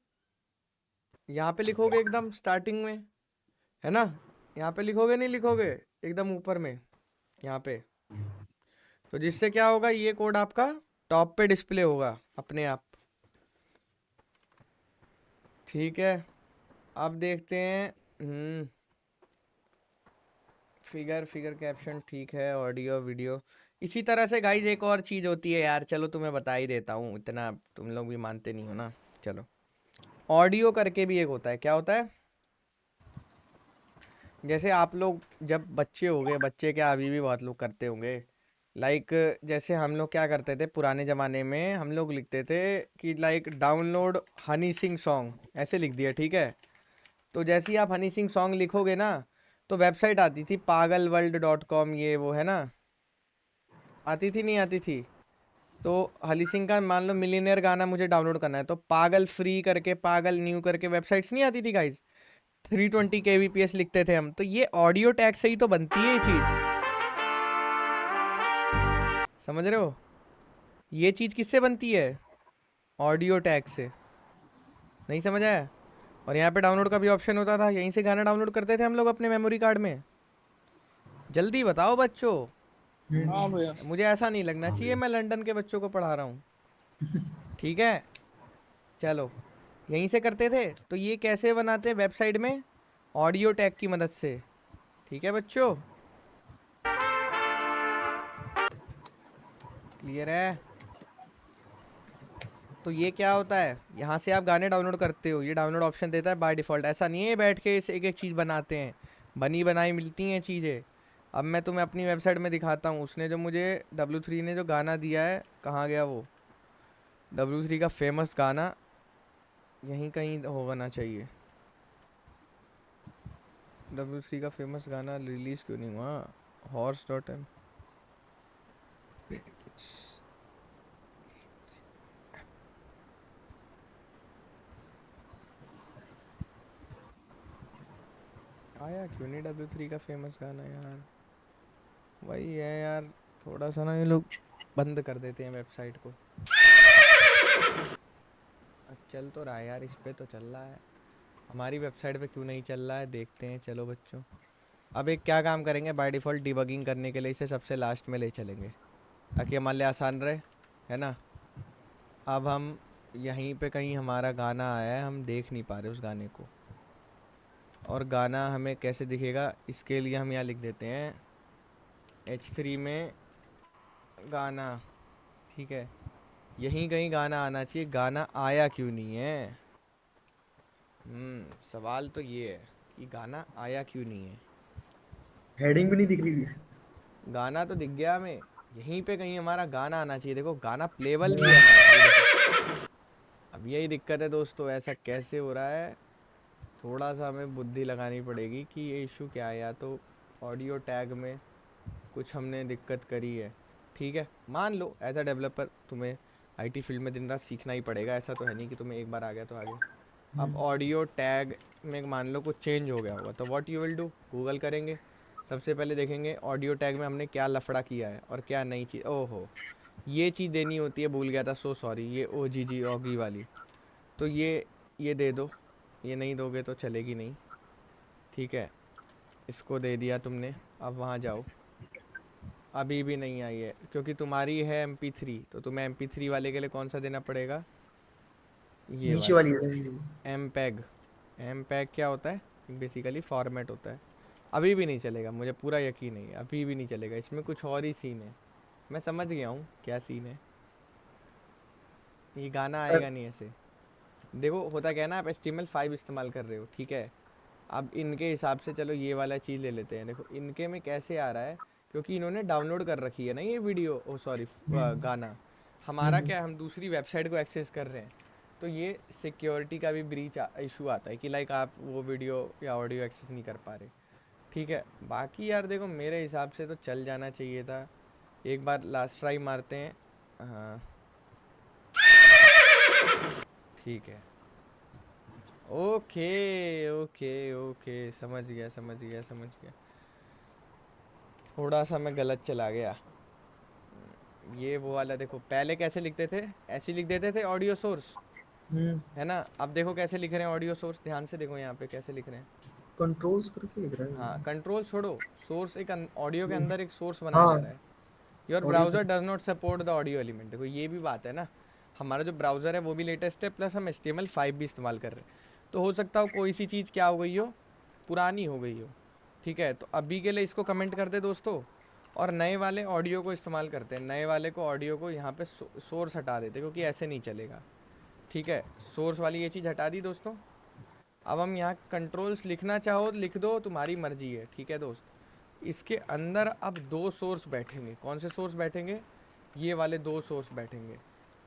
यहाँ पे लिखोगे एकदम स्टार्टिंग में, है ना। यहाँ पे लिखोगे, नहीं लिखोगे एकदम ऊपर में यहाँ पे। तो जिससे क्या होगा, ये कोड आपका टॉप पे डिस्प्ले होगा अपने आप, ठीक है। अब देखते हैं फिगर कैप्शन ठीक है, ऑडियो वीडियो इसी तरह से। गाइज एक और चीज़ होती है यार, चलो तुम्हें बता ही देता हूँ, इतना तुम लोग भी मानते नहीं हो ना। चलो ऑडियो करके भी एक होता है, क्या होता है, जैसे आप लोग जब बच्चे हो गए, बच्चे क्या अभी भी बहुत लोग करते होंगे, लाइक जैसे हम लोग क्या करते थे पुराने ज़माने में, हम लोग लिखते थे कि like download Honey Singh song, ऐसे लिख दिया, ठीक है। तो जैसे ही आप हनी सिंह सॉन्ग लिखोगे ना, तो वेबसाइट आती थी pagalworld.com, ये वो है ना, आती थी नहीं आती थी। तो हनी सिंह का मान लो मिलीनियर गाना मुझे डाउनलोड करना है, तो पागल फ्री करके, पागल न्यू करके वेबसाइट्स नहीं आती थी गाइज, 320 kbps लिखते थे हम। तो ये ऑडियो टैग से ही तो बनती है ये चीज़, समझ रहे हो? ये चीज़ किससे बनती है, ऑडियो टैग से। नहीं समझ आया? और यहाँ पे डाउनलोड का भी ऑप्शन होता था, यहीं से गाना डाउनलोड करते थे हम लोग अपने मेमोरी कार्ड में। जल्दी बताओ बच्चों, हाँ भैया। मुझे ऐसा नहीं लगना चाहिए मैं लंदन के बच्चों को पढ़ा रहा हूँ, ठीक है। चलो यहीं से करते थे। तो ये कैसे बनाते हैं वेबसाइट में, ऑडियो टैग की मदद से, ठीक है बच्चों, क्लियर है? तो ये क्या होता है, यहाँ से आप गाने डाउनलोड करते हो, ये डाउनलोड ऑप्शन देता है बाय डिफ़ॉल्ट। ऐसा नहीं है बैठ के इस एक एक चीज़ बनाते हैं, बनी बनाई मिलती हैं चीज़ें। अब मैं तुम्हें अपनी वेबसाइट में दिखाता हूँ, उसने जो मुझे W3 ने जो गाना दिया है, कहाँ गया वो W3 का फेमस गाना, यहीं कहीं होना चाहिए। W3 का फेमस गाना रिलीज़ क्यों नहीं हुआ, horse.m, आया क्यों नहीं W3 का फेमस गाना यार? वही है यार, थोड़ा सा ना ये लोग बंद कर देते हैं वेबसाइट को। चल तो रहा है यार, इस पे तो चल रहा है, हमारी वेबसाइट पे क्यों नहीं चल रहा है, देखते हैं। चलो बच्चों, अब एक क्या काम करेंगे, बाय डिफ़ॉल्ट डिबगिंग करने के लिए इसे सबसे लास्ट में ले चलेंगे, ताकि हमारे लिए आसान रहे, है ना। अब हम यहीं पे कहीं हमारा गाना आया है, हम देख नहीं पा रहे उस गाने को, और गाना हमें कैसे दिखेगा, इसके लिए हम यहाँ लिख देते हैं H3 में गाना, ठीक है, यहीं कहीं गाना आना चाहिए, गाना आया क्यों नहीं है? सवाल तो ये है कि गाना आया क्यों नहीं है। हेडिंग भी नहीं दिख रही थी। गाना तो दिख गया हमें, यहीं पे कहीं हमारा गाना आना चाहिए। देखो गाना प्लेबल भी है हमारा, ये देखो। अब यही दिक्कत है दोस्तों, ऐसा कैसे हो रहा है? थोड़ा सा हमें बुद्धि लगानी पड़ेगी कि ये इशू क्या है। या तो ऑडियो टैग में कुछ हमने दिक्कत करी है, ठीक है। मान लो एज अ डेवलपर तुम्हें आईटी फील्ड में दिन रात सीखना ही पड़ेगा, ऐसा तो है नहीं कि तुम्हें एक बार आ गया तो आ गया। अब ऑडियो टैग में मान लो कुछ चेंज हो गया होगा, तो what you will do, Google करेंगे, सबसे पहले देखेंगे ऑडियो टैग में हमने क्या लफड़ा किया है और क्या नई चीज़। ओहो, ये चीज़ देनी होती है, भूल गया था, सो सॉरी, ये ओ जी जी ऑगी वाली, तो ये दे दो, ये नहीं दोगे तो चलेगी नहीं, ठीक है। इसको दे दिया तुमने, अब वहाँ जाओ, अभी भी नहीं आई है क्योंकि तुम्हारी है MP3, तो तुम्हें MP3 वाले के लिए कौन सा देना पड़ेगा, ये नीचे वाला वाली है। एमपैग क्या होता है, बेसिकली फॉर्मेट होता है। अभी भी नहीं चलेगा, मुझे पूरा यकीन है, अभी भी नहीं चलेगा, इसमें कुछ और ही सीन है। मैं समझ गया हूँ क्या सीन है, ये गाना आएगा नहीं ऐसे। देखो होता क्या है ना, आप HTML5 इस्तेमाल कर रहे हो, ठीक है। अब इनके हिसाब से चलो ये वाला चीज़ ले लेते हैं। देखो इनके में कैसे आ रहा है, क्योंकि इन्होंने डाउनलोड कर रखी है ना ये वीडियो, ओ सॉरी गाना। हमारा क्या है, हम दूसरी वेबसाइट को एक्सेस कर रहे हैं, तो ये सिक्योरिटी का भी ब्रीच इशू आता है कि लाइक आप वो वीडियो या ऑडियो एक्सेस नहीं कर पा रहे, ठीक है। बाकी यार देखो मेरे हिसाब से तो चल जाना चाहिए था, एक बार लास्ट ट्राई मारते हैं। हाँ ठीक है, ओके ओके ओके, समझ गया समझ गया समझ गया। थोड़ा सा मैं गलत चला गया। ये वो वाला देखो, पहले कैसे लिखते थे, ऐसे लिख देते थे ऑडियो सोर्स, है ना। अब देखो कैसे लिख रहे हैं ऑडियो सोर्स, ध्यान से देखो यहाँ पे कैसे लिख रहे हैं। कंट्रोल्स करके लिख रहा है। हाँ कंट्रोल छोड़ो, सोर्स एक ऑडियो के अंदर एक सोर्स बनाया हाँ जा रहा है। Your audio browser does not support the audio element. देखो ये भी बात है ना, हमारा जो ब्राउज़र है वो भी लेटेस्ट है, प्लस हम HTML5 भी इस्तेमाल कर रहे हैं। तो हो सकता हो कोई सी चीज़ क्या हो गई हो, पुरानी हो गई हो, ठीक है। तो अभी के लिए इसको कमेंट कर दे दोस्तों, और नए वाले ऑडियो को इस्तेमाल करते हैं। नए वाले को ऑडियो को यहाँ पे सोर्स हटा देते, क्योंकि ऐसे नहीं चलेगा, ठीक है। सोर्स वाली ये चीज़ हटा दी दोस्तों। अब हम यहाँ कंट्रोल्स लिखना चाहो तो लिख दो, तुम्हारी मर्जी है, ठीक है दोस्त। इसके अंदर अब 2 सोर्स बैठेंगे। कौन से सोर्स बैठेंगे, ये वाले 2 सोर्स बैठेंगे।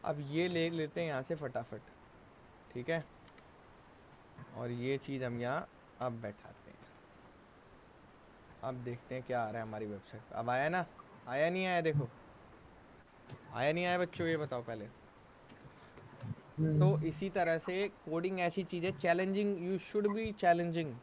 अब ये ले लेते हैं यहाँ से फटाफट, ठीक है। और ये चीज़ हम यहाँ अब बैठाते हैं। अब देखते हैं क्या आ रहा है हमारी वेबसाइट पर। अब आया ना, आया नहीं आया, देखो आया नहीं आया बच्चों, ये बताओ पहले। तो इसी तरह से कोडिंग ऐसी चीज़ है, challenging, you should be challenging.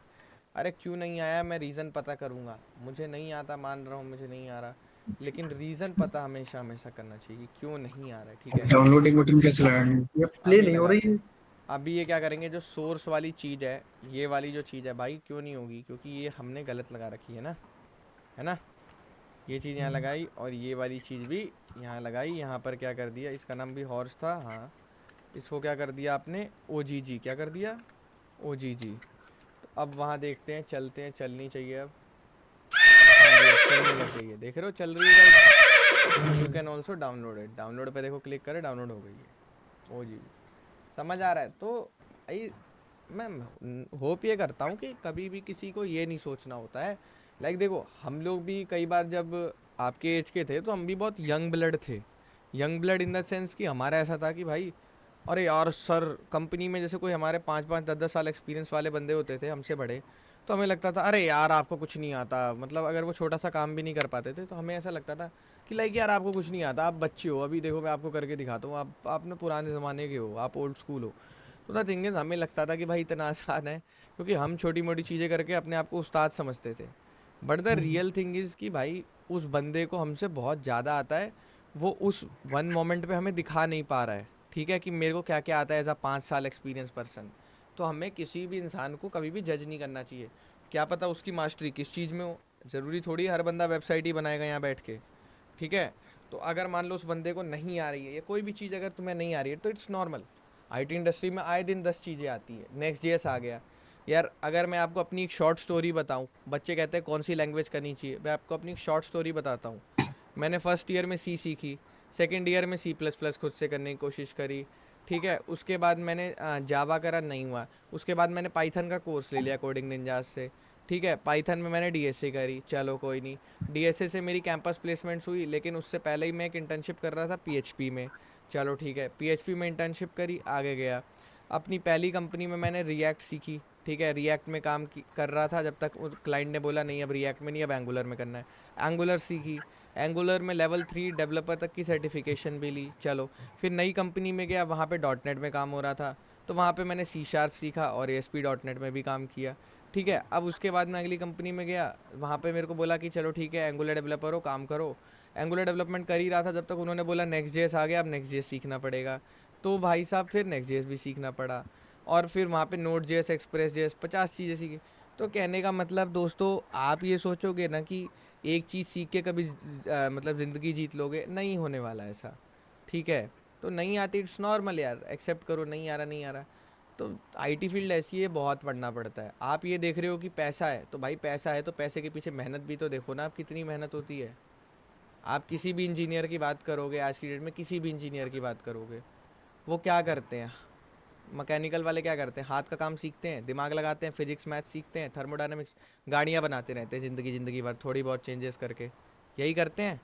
अरे क्यों नहीं आया, मैं रीज़न पता करूँगा। मुझे नहीं आता, मान रहा हूँ मुझे नहीं आ रहा, लेकिन रीज़न पता हमेशा हमेशा करना चाहिए कि क्यों नहीं आ रहा है, ठीक है। डाउनलोडिंग बटन कैसे लगाएंगे? ये प्ले अभी नहीं हो लगाते रही हैं। अभी ये क्या करेंगे, जो सोर्स वाली चीज़ है, ये वाली जो चीज़ है भाई, क्यों नहीं होगी, क्योंकि ये हमने गलत लगा रखी है ना। ये चीज़ यहाँ लगाई और ये वाली चीज़ भी यहाँ लगाई। यहाँ पर क्या कर दिया, इसका नाम भी हॉर्स था, हाँ। इसको क्या कर दिया आपने, OGG क्या कर दिया, OGG। तो अब वहाँ देखते हैं, चलते हैं, चलनी चाहिए अब। हाँ जी, अब चलने लग गई है, देख रहे हो चल रही है। You can also download it, download पे देखो क्लिक करें, डाउनलोड हो गई है OGG। समझ आ रहा है। तो आई मैं होप ये करता हूँ कि कभी भी किसी को ये नहीं सोचना होता है। लाइक देखो हम लोग भी कई बार जब आपके एज के थे तो हम भी बहुत यंग ब्लड थे। Young blood in the sense कि हमारा ऐसा था कि भाई अरे यार सर, कंपनी में जैसे कोई हमारे 5-5 10-10 साल एक्सपीरियंस वाले बंदे होते थे हमसे बड़े, तो हमें लगता था अरे यार आपको कुछ नहीं आता। मतलब अगर वो छोटा सा काम भी नहीं कर पाते थे तो हमें ऐसा लगता था कि लाइक यार आपको कुछ नहीं आता, आप बच्चे हो, अभी देखो मैं आपको करके दिखाता हूँ, आपने पुराने ज़माने के हो, आप ओल्ड स्कूल हो। तो द थिंग इज़, हमें लगता था कि भाई इतना आसान है, क्योंकि हम छोटी मोटी चीज़ें करके अपने आप को उस्ताद समझते थे। But the real thing is कि भाई उस बंदे को हमसे बहुत ज़्यादा आता है, वो उस वन मोमेंट पे हमें दिखा नहीं पा रहा है, ठीक है, कि मेरे को क्या क्या आता है एज अ 5 साल एक्सपीरियंस पर्सन। तो हमें किसी भी इंसान को कभी भी जज नहीं करना चाहिए। क्या पता उसकी मास्टरी किस चीज़ में हो, ज़रूरी थोड़ी हर बंदा वेबसाइट ही बनाएगा यहाँ बैठ के, ठीक है। तो अगर मान लो उस बंदे को नहीं आ रही है, या कोई भी चीज़ अगर तुम्हें नहीं आ रही है, तो इट्स नॉर्मल। IT इंडस्ट्री में आए दिन 10 चीज़ें आती है। Next.js आ गया, यार अगर मैं आपको अपनी एक शॉर्ट स्टोरी बताऊं, बच्चे कहते हैं कौन सी लैंग्वेज करनी चाहिए, मैं आपको अपनी एक शॉर्ट स्टोरी बताता हूँ। मैंने फर्स्ट ईयर में सी सीखी, सेकंड ईयर में सी प्लस प्लस खुद से करने की कोशिश करी, ठीक है। उसके बाद मैंने जावा करा, नहीं हुआ। उसके बाद मैंने पाइथन का कोर्स ले लिया कोडिंग निंजास से, ठीक है। पाइथन में मैंने डीएसए करी, चलो कोई नहीं। डीएसए से मेरी कैंपस प्लेसमेंट्स हुई, लेकिन उससे पहले ही मैं एक इंटर्नशिप कर रहा था पीएचपी में, चलो ठीक है। पीएचपी में इंटर्नशिप करी, आगे गया। अपनी पहली कंपनी में मैंने रिएक्ट सीखी, ठीक है। रिएक्ट में काम कर रहा था जब तक क्लाइंट ने बोला नहीं अब रिएक्ट में नहीं, अब एंगुलर में करना है। एंगुलर सीखी, एंगुलर में लेवल 3 डेवलपर तक की सर्टिफिकेशन भी ली, चलो। फिर नई कंपनी में गया, वहाँ पे डॉटनेट में काम हो रहा था, तो वहाँ पे मैंने सी शार्प सीखा और ASP.NET में भी काम किया, ठीक है। अब उसके बाद मैं अगली कंपनी में गया, वहाँ पे मेरे को बोला कि चलो ठीक है एंगुलर डेवलपर हो, काम करो। एंगुलर डेवलपमेंट कर ही रहा था जब तक उन्होंने बोला नेक्स्ट.js आ गया, अब नेक्स्ट.js सीखना पड़ेगा। तो भाई साहब फिर नेक्स्ट.js भी सीखना पड़ा, और फिर वहाँ पे Node.js, Express.js 50 चीज़ें सीखी। तो कहने का मतलब दोस्तों, आप ये सोचोगे ना कि एक चीज़ सीख के कभी मतलब ज़िंदगी जीत लोगे, नहीं होने वाला ऐसा, ठीक है। तो नहीं आती, इट्स नॉर्मल यार, एक्सेप्ट करो, नहीं आ रहा नहीं आ रहा। तो आईटी फील्ड ऐसी है, बहुत पढ़ना पड़ता है। आप ये देख रहे हो कि पैसा है, तो भाई पैसा है तो पैसे के पीछे मेहनत भी तो देखो ना, आप कितनी मेहनत होती है। आप किसी भी इंजीनियर की बात करोगे आज की डेट में, किसी भी इंजीनियर की बात करोगे, वो क्या करते हैं? मैकेनिकल वाले क्या करते हैं? हाथ का काम सीखते हैं, दिमाग लगाते हैं, फिजिक्स मैथ सीखते हैं, थर्मोडायनेमिक्स, गाड़ियाँ बनाते रहते हैं ज़िंदगी भर, थोड़ी बहुत चेंजेस करके, यही करते हैं।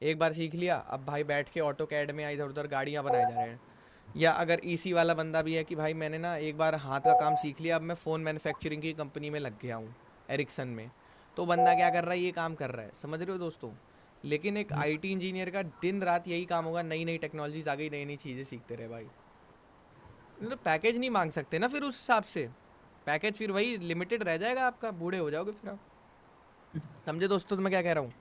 एक बार सीख लिया, अब भाई बैठ के ऑटो कैड में इधर उधर गाड़ियाँ बनाए जा रहे हैं। या अगर ईसी वाला बंदा भी है कि भाई मैंने ना एक बार हाथ का काम सीख लिया, अब मैं फ़ोन मैन्युफैक्चरिंग की कंपनी में लग गया हूँ, एरिक्सन में। तो बंदा क्या कर रहा है? ये काम कर रहा है, समझ रहे हो दोस्तों। लेकिन एक आईटी इंजीनियर का दिन रात यही काम होगा, नई नई टेक्नोलॉजीज आ गई, नई नई चीज़ें सीखते रहे भाई। मतलब पैकेज नहीं मांग सकते ना फिर उस हिसाब से, पैकेज फिर वही लिमिटेड रह जाएगा आपका, बूढ़े हो जाओगे फिर आप। समझे दोस्तों तो मैं क्या कह रहा हूँ?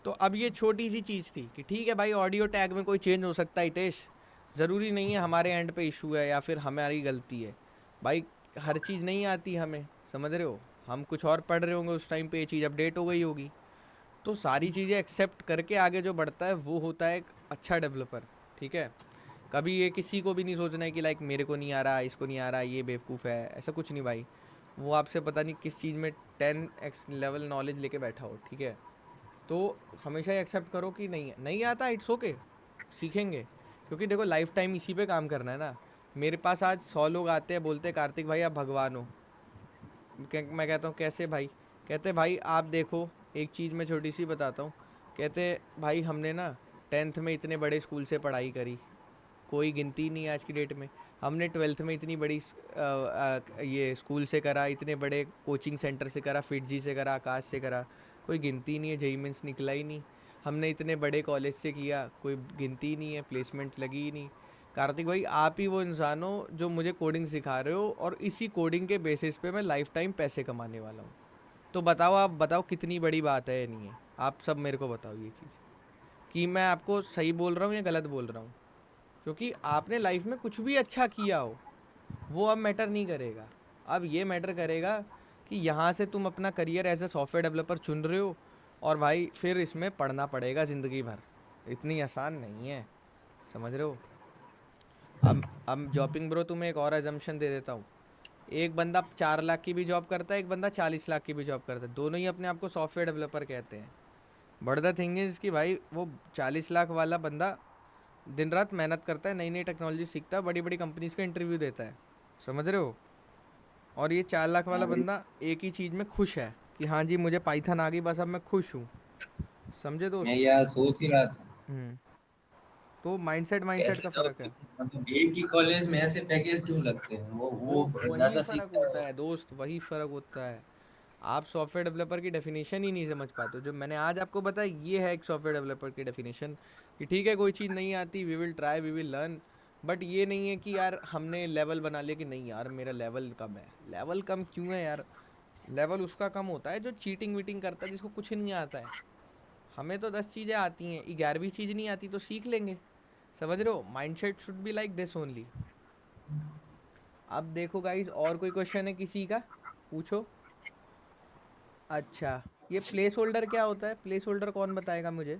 तो अब ये छोटी सी चीज़ थी कि ठीक है भाई ऑडियो टैग में कोई चेंज हो सकता है हितेश, ज़रूरी नहीं है हमारे एंड पे इशू है या फिर हमारी गलती है भाई, हर चीज़ नहीं आती हमें, समझ रहे हो। हम कुछ और पढ़ रहे होंगे उस टाइम पे, ये चीज़ अपडेट हो गई होगी। तो सारी चीज़ें एक्सेप्ट करके आगे जो बढ़ता है वो होता है एक अच्छा डेवलपर, ठीक है। कभी ये किसी को भी नहीं सोचना है कि लाइक मेरे को नहीं आ रहा, इसको नहीं आ रहा, ये बेवकूफ़ है, ऐसा कुछ नहीं भाई। वो आपसे पता नहीं किस चीज़ में 10x लेवल नॉलेज लेके बैठा हो, ठीक है। तो हमेशा ही एक्सेप्ट करो कि नहीं आता, इट्स ओके, सीखेंगे। क्योंकि देखो लाइफ टाइम इसी पे काम करना है ना। मेरे पास आज 100 लोग आते हैं, बोलते हैं कार्तिक भाई आप भगवान हो। मैं कहता हूँ कैसे भाई? कहते भाई आप देखो, एक चीज़ मैं छोटी सी बताता हूँ। कहते भाई हमने ना 10th में इतने बड़े स्कूल से पढ़ाई करी, कोई गिनती नहीं है आज की डेट में। हमने 12th में इतनी बड़ी ये स्कूल से करा, इतने बड़े कोचिंग सेंटर से करा, फिटजी से करा, आकाश से करा, कोई गिनती नहीं है। जेईई मेंस निकला ही नहीं। हमने इतने बड़े कॉलेज से किया, कोई गिनती नहीं है, प्लेसमेंट लगी ही नहीं। कार्तिक भाई आप ही वो इंसान हो जो मुझे कोडिंग सिखा रहे हो, और इसी कोडिंग के बेसिस पे मैं लाइफ टाइम पैसे कमाने वाला हूँ। तो बताओ, आप बताओ कितनी बड़ी बात है या नहीं है? आप सब मेरे को बताओ ये चीज़, कि मैं आपको सही बोल रहा हूँ या गलत बोल रहा हूँ। क्योंकि आपने लाइफ में कुछ भी अच्छा किया हो वो अब मैटर नहीं करेगा। अब ये मैटर करेगा कि यहाँ से तुम अपना career as a software developer चुन रहे हो, और भाई फिर इसमें पढ़ना पड़ेगा ज़िंदगी भर, इतनी आसान नहीं है, समझ रहे हो। अब जॉबिंग ब्रो तुम्हें एक और एजम्पशन दे देता हूँ। एक बंदा 4 लाख की भी जॉब करता है, एक बंदा 40 लाख की भी जॉब करता है, दोनों ही अपने आप को सॉफ्टवेयर डेवलपर कहते हैं। बट द थिंग इज़ कि भाई वो 40 लाख वाला बंदा दिन रात मेहनत करता है, नई नई टेक्नोलॉजी सीखता है, बड़ी बड़ी कंपनीज़ का इंटरव्यू देता है, समझ रहे हो। और ये 4 लाख वाला बंदा एक ही चीज़ में खुश है कि हाँ जी मुझे पाइथन आ गई, बस अब मैं खुश हूँ, समझे दोस्त। मैं यार सोच ही रहा था तो माइंडसेट कैसे का जॉब फ़र्क है। मतलब एक ही कॉलेज में ऐसे पैकेज क्यों लगते हैं, वो वही ज्यादा फ़र्क सीखता होता है। है दोस्त, वही फ़र्क होता है। आप सॉफ्टवेयर डेवलपर की डेफिनेशन ही नहीं समझ पाते हो। जो मैंने आज आपको बताया ये है एक सॉफ्टवेयर डेवलपर की डेफिनेशन, कि ठीक है कोई चीज़ नहीं आती, we will try, we will learn. But ये नहीं है कि यार हमने लेवल बना लिया कि नहीं यार मेरा लेवल कम है। लेवल कम क्यों है यार? लेवल उसका कम होता है जो चीटिंग वीटिंग करता है, जिसको कुछ नहीं आता है। हमें तो 10 चीज़ें आती हैं, 11वीं चीज़ नहीं आती तो सीख लेंगे, समझ रहे हो। Mind set should be like this only. अब देखो गाइज, और कोई क्वेश्चन है किसी का? पूछो। अच्छा, ये प्लेस होल्डर क्या होता है? प्लेस होल्डर कौन बताएगा मुझे?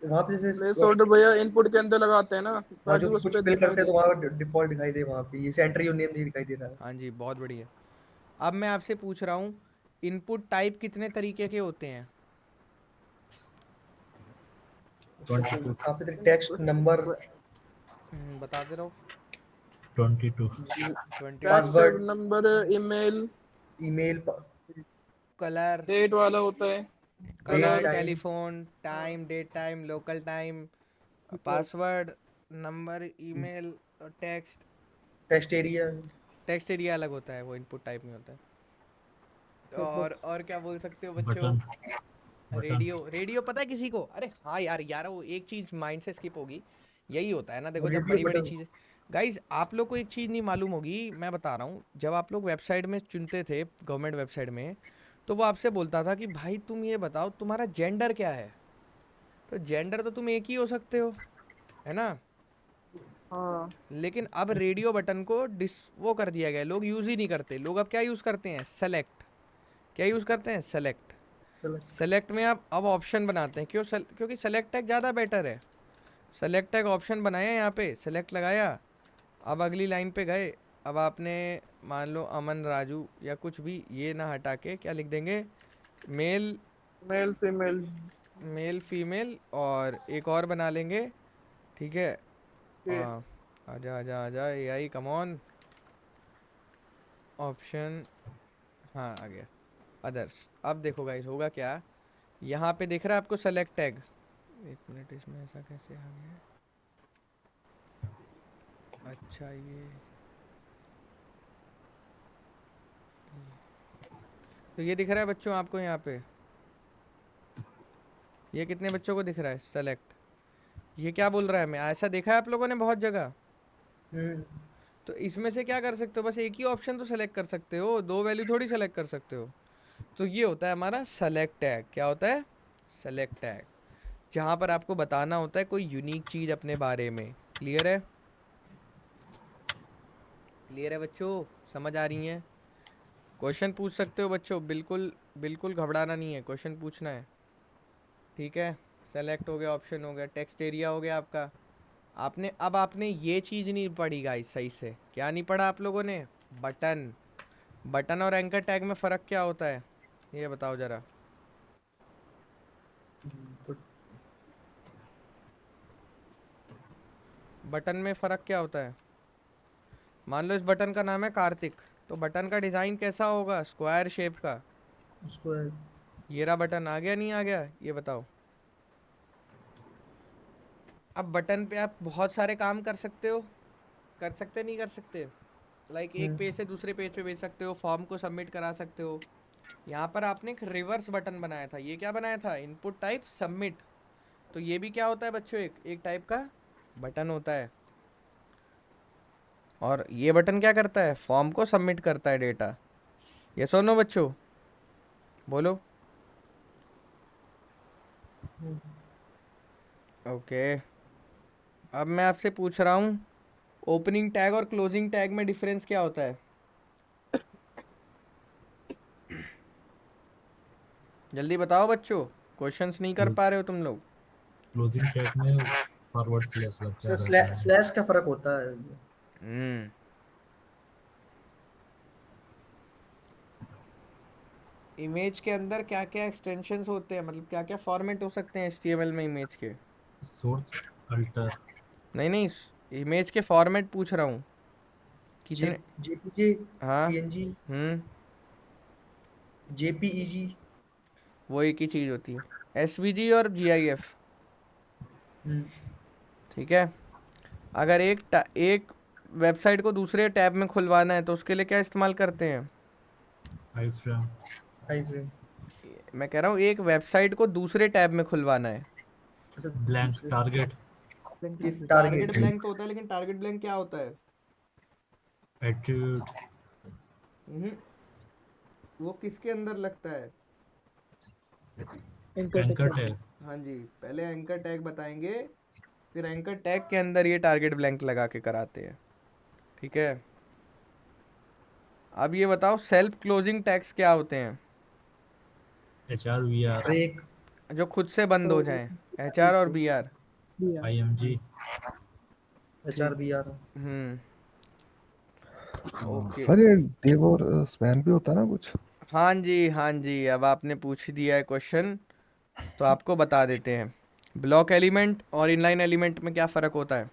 वहाँ पे जैसे प्लेस ऑर्डर भैया इनपुट के अंदर लगाते हैं ना, वहाँ जो ताकि उस कुछ पे फिल दिखाई करते हैं दे। तो वहाँ डिफॉल्ट दिखाई दे, वहाँ पे ये सेंटर योर नेम नहीं दिखाई दे रहा है। हाँ जी, बहुत बढ़िया। अब मैं आपसे पूछ रहा हूँ, इनपुट टाइप कितने तरीके के होते हैं? 22 यहाँ पे टेक्स्ट, नंबर, बताते रहो। 22 22 text, password, number, email, email, colour, date वाला होता है, colour, date, time, telephone, time, date time, local time, password, number, email और text. Text area, text area अलग होता है, वो इनपुट टाइप में होता है। और क्या बोल सकते हो बच्चों? बटन बटन रेडियो, रेडियो पता है किसी को? अरे हाँ यार वो एक चीज़ माइंड से स्किप होगी। यही होता है ना, देखो जब रेडियो बड़ी बड़ी बटन। चीज़ें। गाइज आप लोग को एक चीज़ नहीं मालूम होगी, मैं बता रहा हूँ, जब आप लोग वेबसाइट में चुनते थे, गवर्नमेंट वेबसाइट में, तो वो आपसे बोलता था कि भाई तुम ये बताओ तुम्हारा जेंडर क्या है। तो जेंडर तो तुम एक ही हो सकते हो, है ना? हाँ लेकिन अब रेडियो बटन को वो कर दिया गया, लोग यूज़ ही नहीं करते। लोग अब क्या यूज़ करते हैं? सेलेक्ट। क्या यूज़ करते हैं? सेलेक्ट। सेलेक्ट में आप अब ऑप्शन बनाते हैं, क्योंकि सेलेक्ट टैग ज़्यादा बेटर है। सेलेक्ट टैग ऑप्शन बनाया, यहाँ पे सेलेक्ट लगाया, अब अगली लाइन पे गए। अब आपने मान लो अमन राजू या कुछ भी, ये ना हटा के क्या लिख देंगे? Male, male female. Male female, और एक और बना लेंगे, ठीक है? ये आजा आजा आजा एआई, कम ऑन। ऑप्शन, हाँ आ गया, अदर्स। अब देखो गाइस होगा क्या, यहाँ पे दिख रहा है आपको सेलेक्ट टैग? एक मिनट, इसमें ऐसा कैसे आ गया? अच्छा ये तो ये दिख रहा है बच्चों आपको यहाँ पे? ये कितने बच्चों को दिख रहा है सेलेक्ट? ये क्या बोल रहा है? मैं ऐसा देखा है आप लोगों ने बहुत जगह। तो इसमें से क्या कर सकते हो? बस एक ही ऑप्शन तो सेलेक्ट कर सकते हो, दो वैल्यू थोड़ी सेलेक्ट कर सकते हो। तो ये होता है हमारा सेलेक्ट टैग। क्या होता है? सेलेक्ट टैग, जहाँ पर आपको बताना होता है कोई यूनिक चीज़ अपने बारे में। क्लियर है? क्लियर है बच्चों? समझ आ रही है? क्वेश्चन पूछ सकते हो बच्चों, बिल्कुल बिल्कुल घबराना नहीं है, क्वेश्चन पूछना है, ठीक है? सेलेक्ट हो गया, ऑप्शन हो गया, टेक्स्ट एरिया हो गया आपका। आपने ये चीज़ नहीं पढ़ी गाइस सही से। क्या नहीं पढ़ा आप लोगों ने? बटन। बटन और एंकर टैग में फ़र्क क्या होता है, ये बताओ ज़रा। बटन में फ़र्क क्या होता है? मान लो इस बटन का नाम है कार्तिक, तो बटन का डिज़ाइन कैसा होगा? स्क्वायर शेप का। उसको ये रहा बटन, आ गया नहीं आ गया, ये बताओ। अब बटन पे आप बहुत सारे काम कर सकते हो, कर सकते नहीं कर सकते? लाइक एक पेज से दूसरे पेज पे भेज सकते हो, फॉर्म को सबमिट करा सकते हो। यहाँ पर आपने एक रिवर्स बटन बनाया था। ये क्या बनाया था? Input type submit. तो ये भी क्या होता है बच्चों? एक टाइप का बटन होता है। और ये बटन क्या करता है? फॉर्म को सबमिट करता है, डेटा। ये सुनो बच्चों, बोलो। ओके, अब मैं आपसे पूछ रहा हूँ, ओपनिंग टैग और क्लोजिंग टैग में डिफरेंस क्या होता है? जल्दी बताओ बच्चों, क्वेश्चंस नहीं कर पा रहे हो तुम लोग। क्लोजिंग टैग में फॉरवर्ड स्लैश लगता रहता है। स्लैश का फर्क होता है। इमेज के अंदर क्या क्या एक्सटेंशंस होते हैं, मतलब क्या क्या फॉर्मेट हो सकते हैं HTML में इमेज के? सोर्स अल्टर नहीं नहीं, इमेज के फॉर्मेट पूछ रहा हूँ, कितने? जेपीजी, हाँ। PNG, JPEG. वो एक ही चीज़ होती है, SVG और GIF, ठीक है? अगर एक वेबसाइट को दूसरे टैब में खुलवाना है तो उसके लिए क्या इस्तेमाल करते हैं? आईफ्रेम आईफ्रेम। मैं कह रहा हूँ एक वेबसाइट को दूसरे टैब में खुलवाना है। Blank target target. Target blank तो होता है, लेकिन टारगेट ब्लैंक क्या होता है? एट्रीब्यूट वो किसके अंदर लगता है? एंकर टैग हाँ जी, पहले एंकर टैग बताएंगे, फिर एंकर टैग के अंदर ये टारगेट ब्लैंक लगा के कराते हैं, ठीक है? अब ये बताओ सेल्फ क्लोजिंग टैग्स क्या होते हैं? HRVR break. जो खुद से बंद हो जाएं, HR और BR। IMG। HRBR। Okay. Sir ये डिव और स्पैन भी होता है ना कुछ? हाँ जी, हाँ जी, अब आपने पूछ दिया है क्वेश्चन तो आपको बता देते हैं। ब्लॉक एलिमेंट और इनलाइन एलिमेंट में क्या फ़र्क होता है?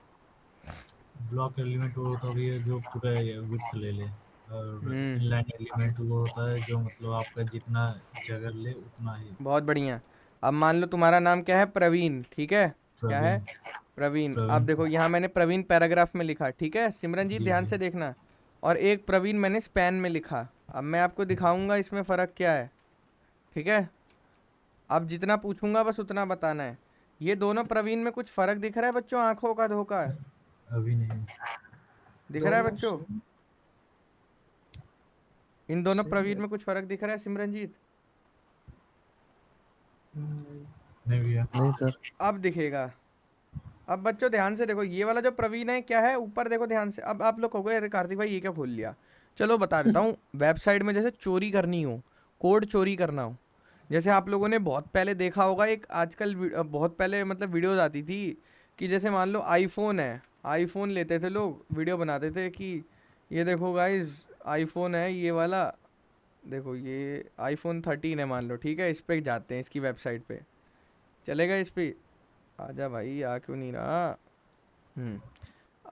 ब्लॉक एलिमेंट वो होता है जो पूरा विड्थ ले ले, और हम्म इनलाइन एलिमेंट वो होता है जो मतलब आपका जितना जगह ले उतना ही। बहुत बढ़िया। अब मान लो तुम्हारा नाम क्या है? प्रवीण, ठीक है? क्या है? प्रवीण। प्रवीण। अब प्रवीण। देखो यहाँ मैंने प्रवीण पैराग्राफ में लिखा, ठीक है? सिमरनजीत जी ध्यान जी। से देखना। और एक प्रवीण मैंने स्पैन में लिखा। अब मैं आपको दिखाऊंगा इसमें फ़र्क क्या है, ठीक है? अब जितना पूछूंगा बस उतना बताना है। ये दोनों प्रवीण में कुछ फ़र्क दिख रहा है बच्चों? आंखों का धोखा है? अभी नहीं। दिख रहा है दोनों बच्चों? सेम इन दोनों सेम प्रवीण है। में कुछ फ़र्क दिख रहा है सिमरनजीत? नहीं भैया। नहीं सर। अब दिखेगा। अब बच्चों ध्यान से देखो, ये वाला जो प्रवीण है क्या है? ऊपर देखो ध्यान से। अब आप लोग कहोगे अरे कार्तिक भाई ये क्या खोल लिया? चलो बता देता हूँ। वेबसाइट में जैसे चोरी करनी हो, कोड चोरी करना हो, जैसे आप लोगों ने बहुत पहले देखा होगा, एक आजकल बहुत पहले मतलब वीडियोज आती थी कि जैसे मान लो आईफोन है, आईफोन लेते थे लोग, वीडियो बनाते थे कि ये देखो गाइज आईफोन है ये वाला, देखो ये आईफोन 13 है मान लो, ठीक है? इस पे जाते हैं, इसकी वेबसाइट पे चलेगा, इस पे आजा भाई, आ क्यों नहीं रहा?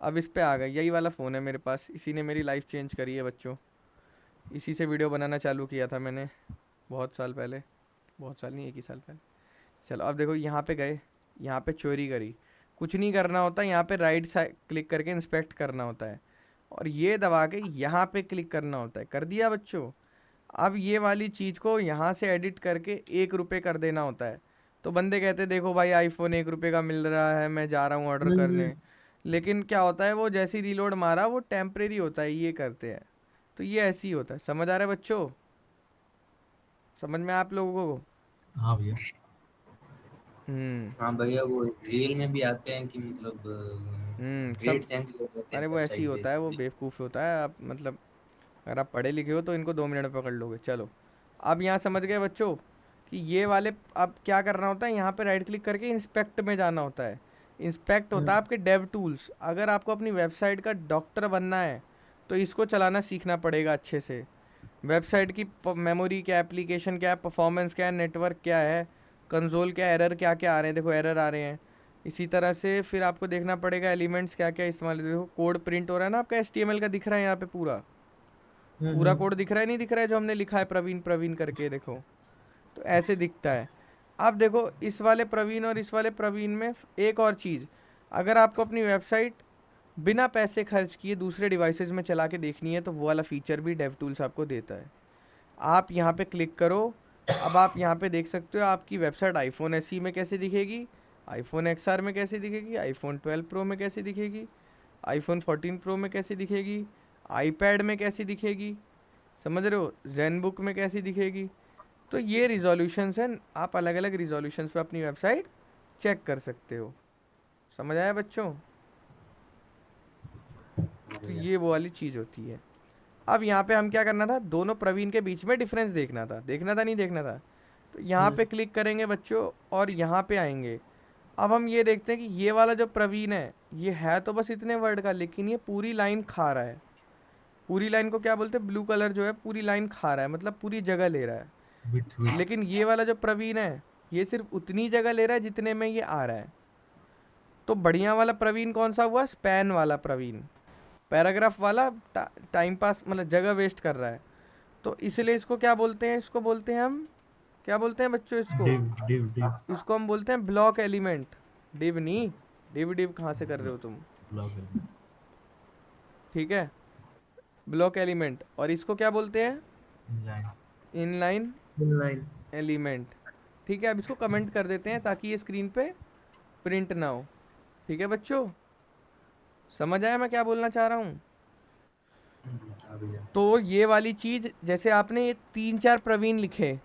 अब इस पे आ गए, यही वाला फ़ोन है मेरे पास, इसी ने मेरी लाइफ चेंज करी है बच्चों। इसी से वीडियो बनाना चालू किया था मैंने बहुत साल पहले, बहुत साल नहीं, 1 ही साल पहले। चलो अब देखो यहाँ पे गए, यहाँ पे चोरी करी। कुछ नहीं करना होता, यहाँ पे राइट साइड क्लिक करके इंस्पेक्ट करना होता है और ये दबा के यहाँ पे क्लिक करना होता है। कर दिया बच्चों? अब ये वाली चीज़ को यहाँ से एडिट करके 1 रुपये कर देना होता है। तो बंदे कहते देखो भाई आईफोन 1 रुपये का मिल रहा है, मैं जा रहा हूँ ऑर्डर करने। लेकिन क्या होता है, वो जैसी रीलोड मारा वो टेम्परेरी होता है, ये करते हैं। तो ये ऐसे ही होता है। समझ आ रहा है बच्चों? समझ में आप लोगों को? हाँ भैया। हाँ भैया, वो रील में भी आते हैं कि मतलब सब। डेट चेंज कर देते हैं अरे वो ऐसे ही वेबसाइट होता है, वो पे। बेवकूफ़ होता है। आप मतलब अगर आप पढ़े लिखे हो तो इनको 2 मिनट में पकड़ लोगे। चलो अब यहाँ समझ गए बच्चों कि ये वाले अब क्या करना होता है, यहाँ पे राइट क्लिक करके इंस्पेक्ट में जाना होता है। इंस्पेक्ट होता है आपके डेव टूल्स। अगर आपको अपनी वेबसाइट का डॉक्टर बनना है तो इसको चलाना सीखना पड़ेगा अच्छे से। वेबसाइट की मेमोरी क्या है, एप्लीकेशन क्या है, परफॉर्मेंस क्या है, नेटवर्क क्या है, कंसोल क्या, एरर क्या क्या आ रहे हैं, देखो एरर आ रहे हैं। इसी तरह से फिर आपको देखना पड़ेगा एलिमेंट्स क्या क्या इस्तेमाल, देखो कोड प्रिंट हो रहा है ना आपका, HTML का दिख रहा है यहाँ पे पूरा पूरा कोड दिख रहा है, नहीं दिख रहा है जो हमने लिखा है प्रवीण प्रवीण करके, देखो तो ऐसे दिखता है। अब देखो इस वाले प्रवीण और इस वाले प्रवीण में एक और चीज़, अगर आपको अपनी वेबसाइट बिना पैसे खर्च किए दूसरे डिवाइसेस में चला के देखनी है तो वो वाला फीचर भी डेवटूल्स आपको देता है। आप यहाँ पे क्लिक करो। अब आप यहाँ पे देख सकते हो आपकी वेबसाइट आईफोन SE में कैसे दिखेगी, आईफोन XR में कैसे दिखेगी, आईफोन 12 प्रो में कैसे दिखेगी, आईफोन 14 प्रो में कैसे दिखेगी, आईपैड में कैसी दिखेगी, समझ रहे हो, ज़ेनबुक में कैसी दिखेगी। तो ये रिजोल्यूशंस हैं, आप अलग अलग रिजोल्यूशंस पे अपनी वेबसाइट चेक कर सकते हो। समझ आया बच्चों? तो ये वो वाली चीज़ होती है। अब यहाँ पे हम क्या करना था, दोनों प्रवीण के बीच में डिफरेंस देखना था, देखना था नहीं देखना था? तो यहाँ पे क्लिक करेंगे बच्चों और यहाँ पे आएंगे। अब हम ये देखते हैं कि ये वाला जो प्रवीण है ये है तो बस इतने वर्ड का, लेकिन ये पूरी लाइन खा रहा है। पूरी लाइन को क्या बोलते हैं? ब्लू कलर जो है पूरी लाइन खा रहा है, मतलब पूरी जगह ले रहा है। With with. लेकिन ये वाला जो प्रवीण है ये सिर्फ उतनी जगह ले रहा है जितने में ये आ रहा है। तो बढ़िया वाला प्रवीण कौन सा हुआ? स्पैन वाला प्रवीण। पैराग्राफ वाला टाइम पास मतलब जगह वेस्ट कर रहा है। तो इसलिए इसको क्या बोलते हैं? इसको बोलते हैं हम, क्या बोलते हैं बच्चों इसको? Div div div. इसको हम बोलते हैं ब्लॉक एलिमेंट। डिव नहीं, डिव डिव कहाँ से कर रहे हो तुम? Block element. ठीक है, ब्लॉक एलिमेंट। और इसको क्या बोलते हैं? इनलाइन। Inline inline. एलिमेंट। ठीक है, अब इसको कमेंट कर देते हैं ताकि ये स्क्रीन पे प्रिंट ना हो। ठीक है बच्चों, समझ आया मैं क्या बोलना चाह रहा हूँ? हाँ भैया। तो ये वाली चीज़, जैसे आपने ये 3-4 प्रवीण लिखे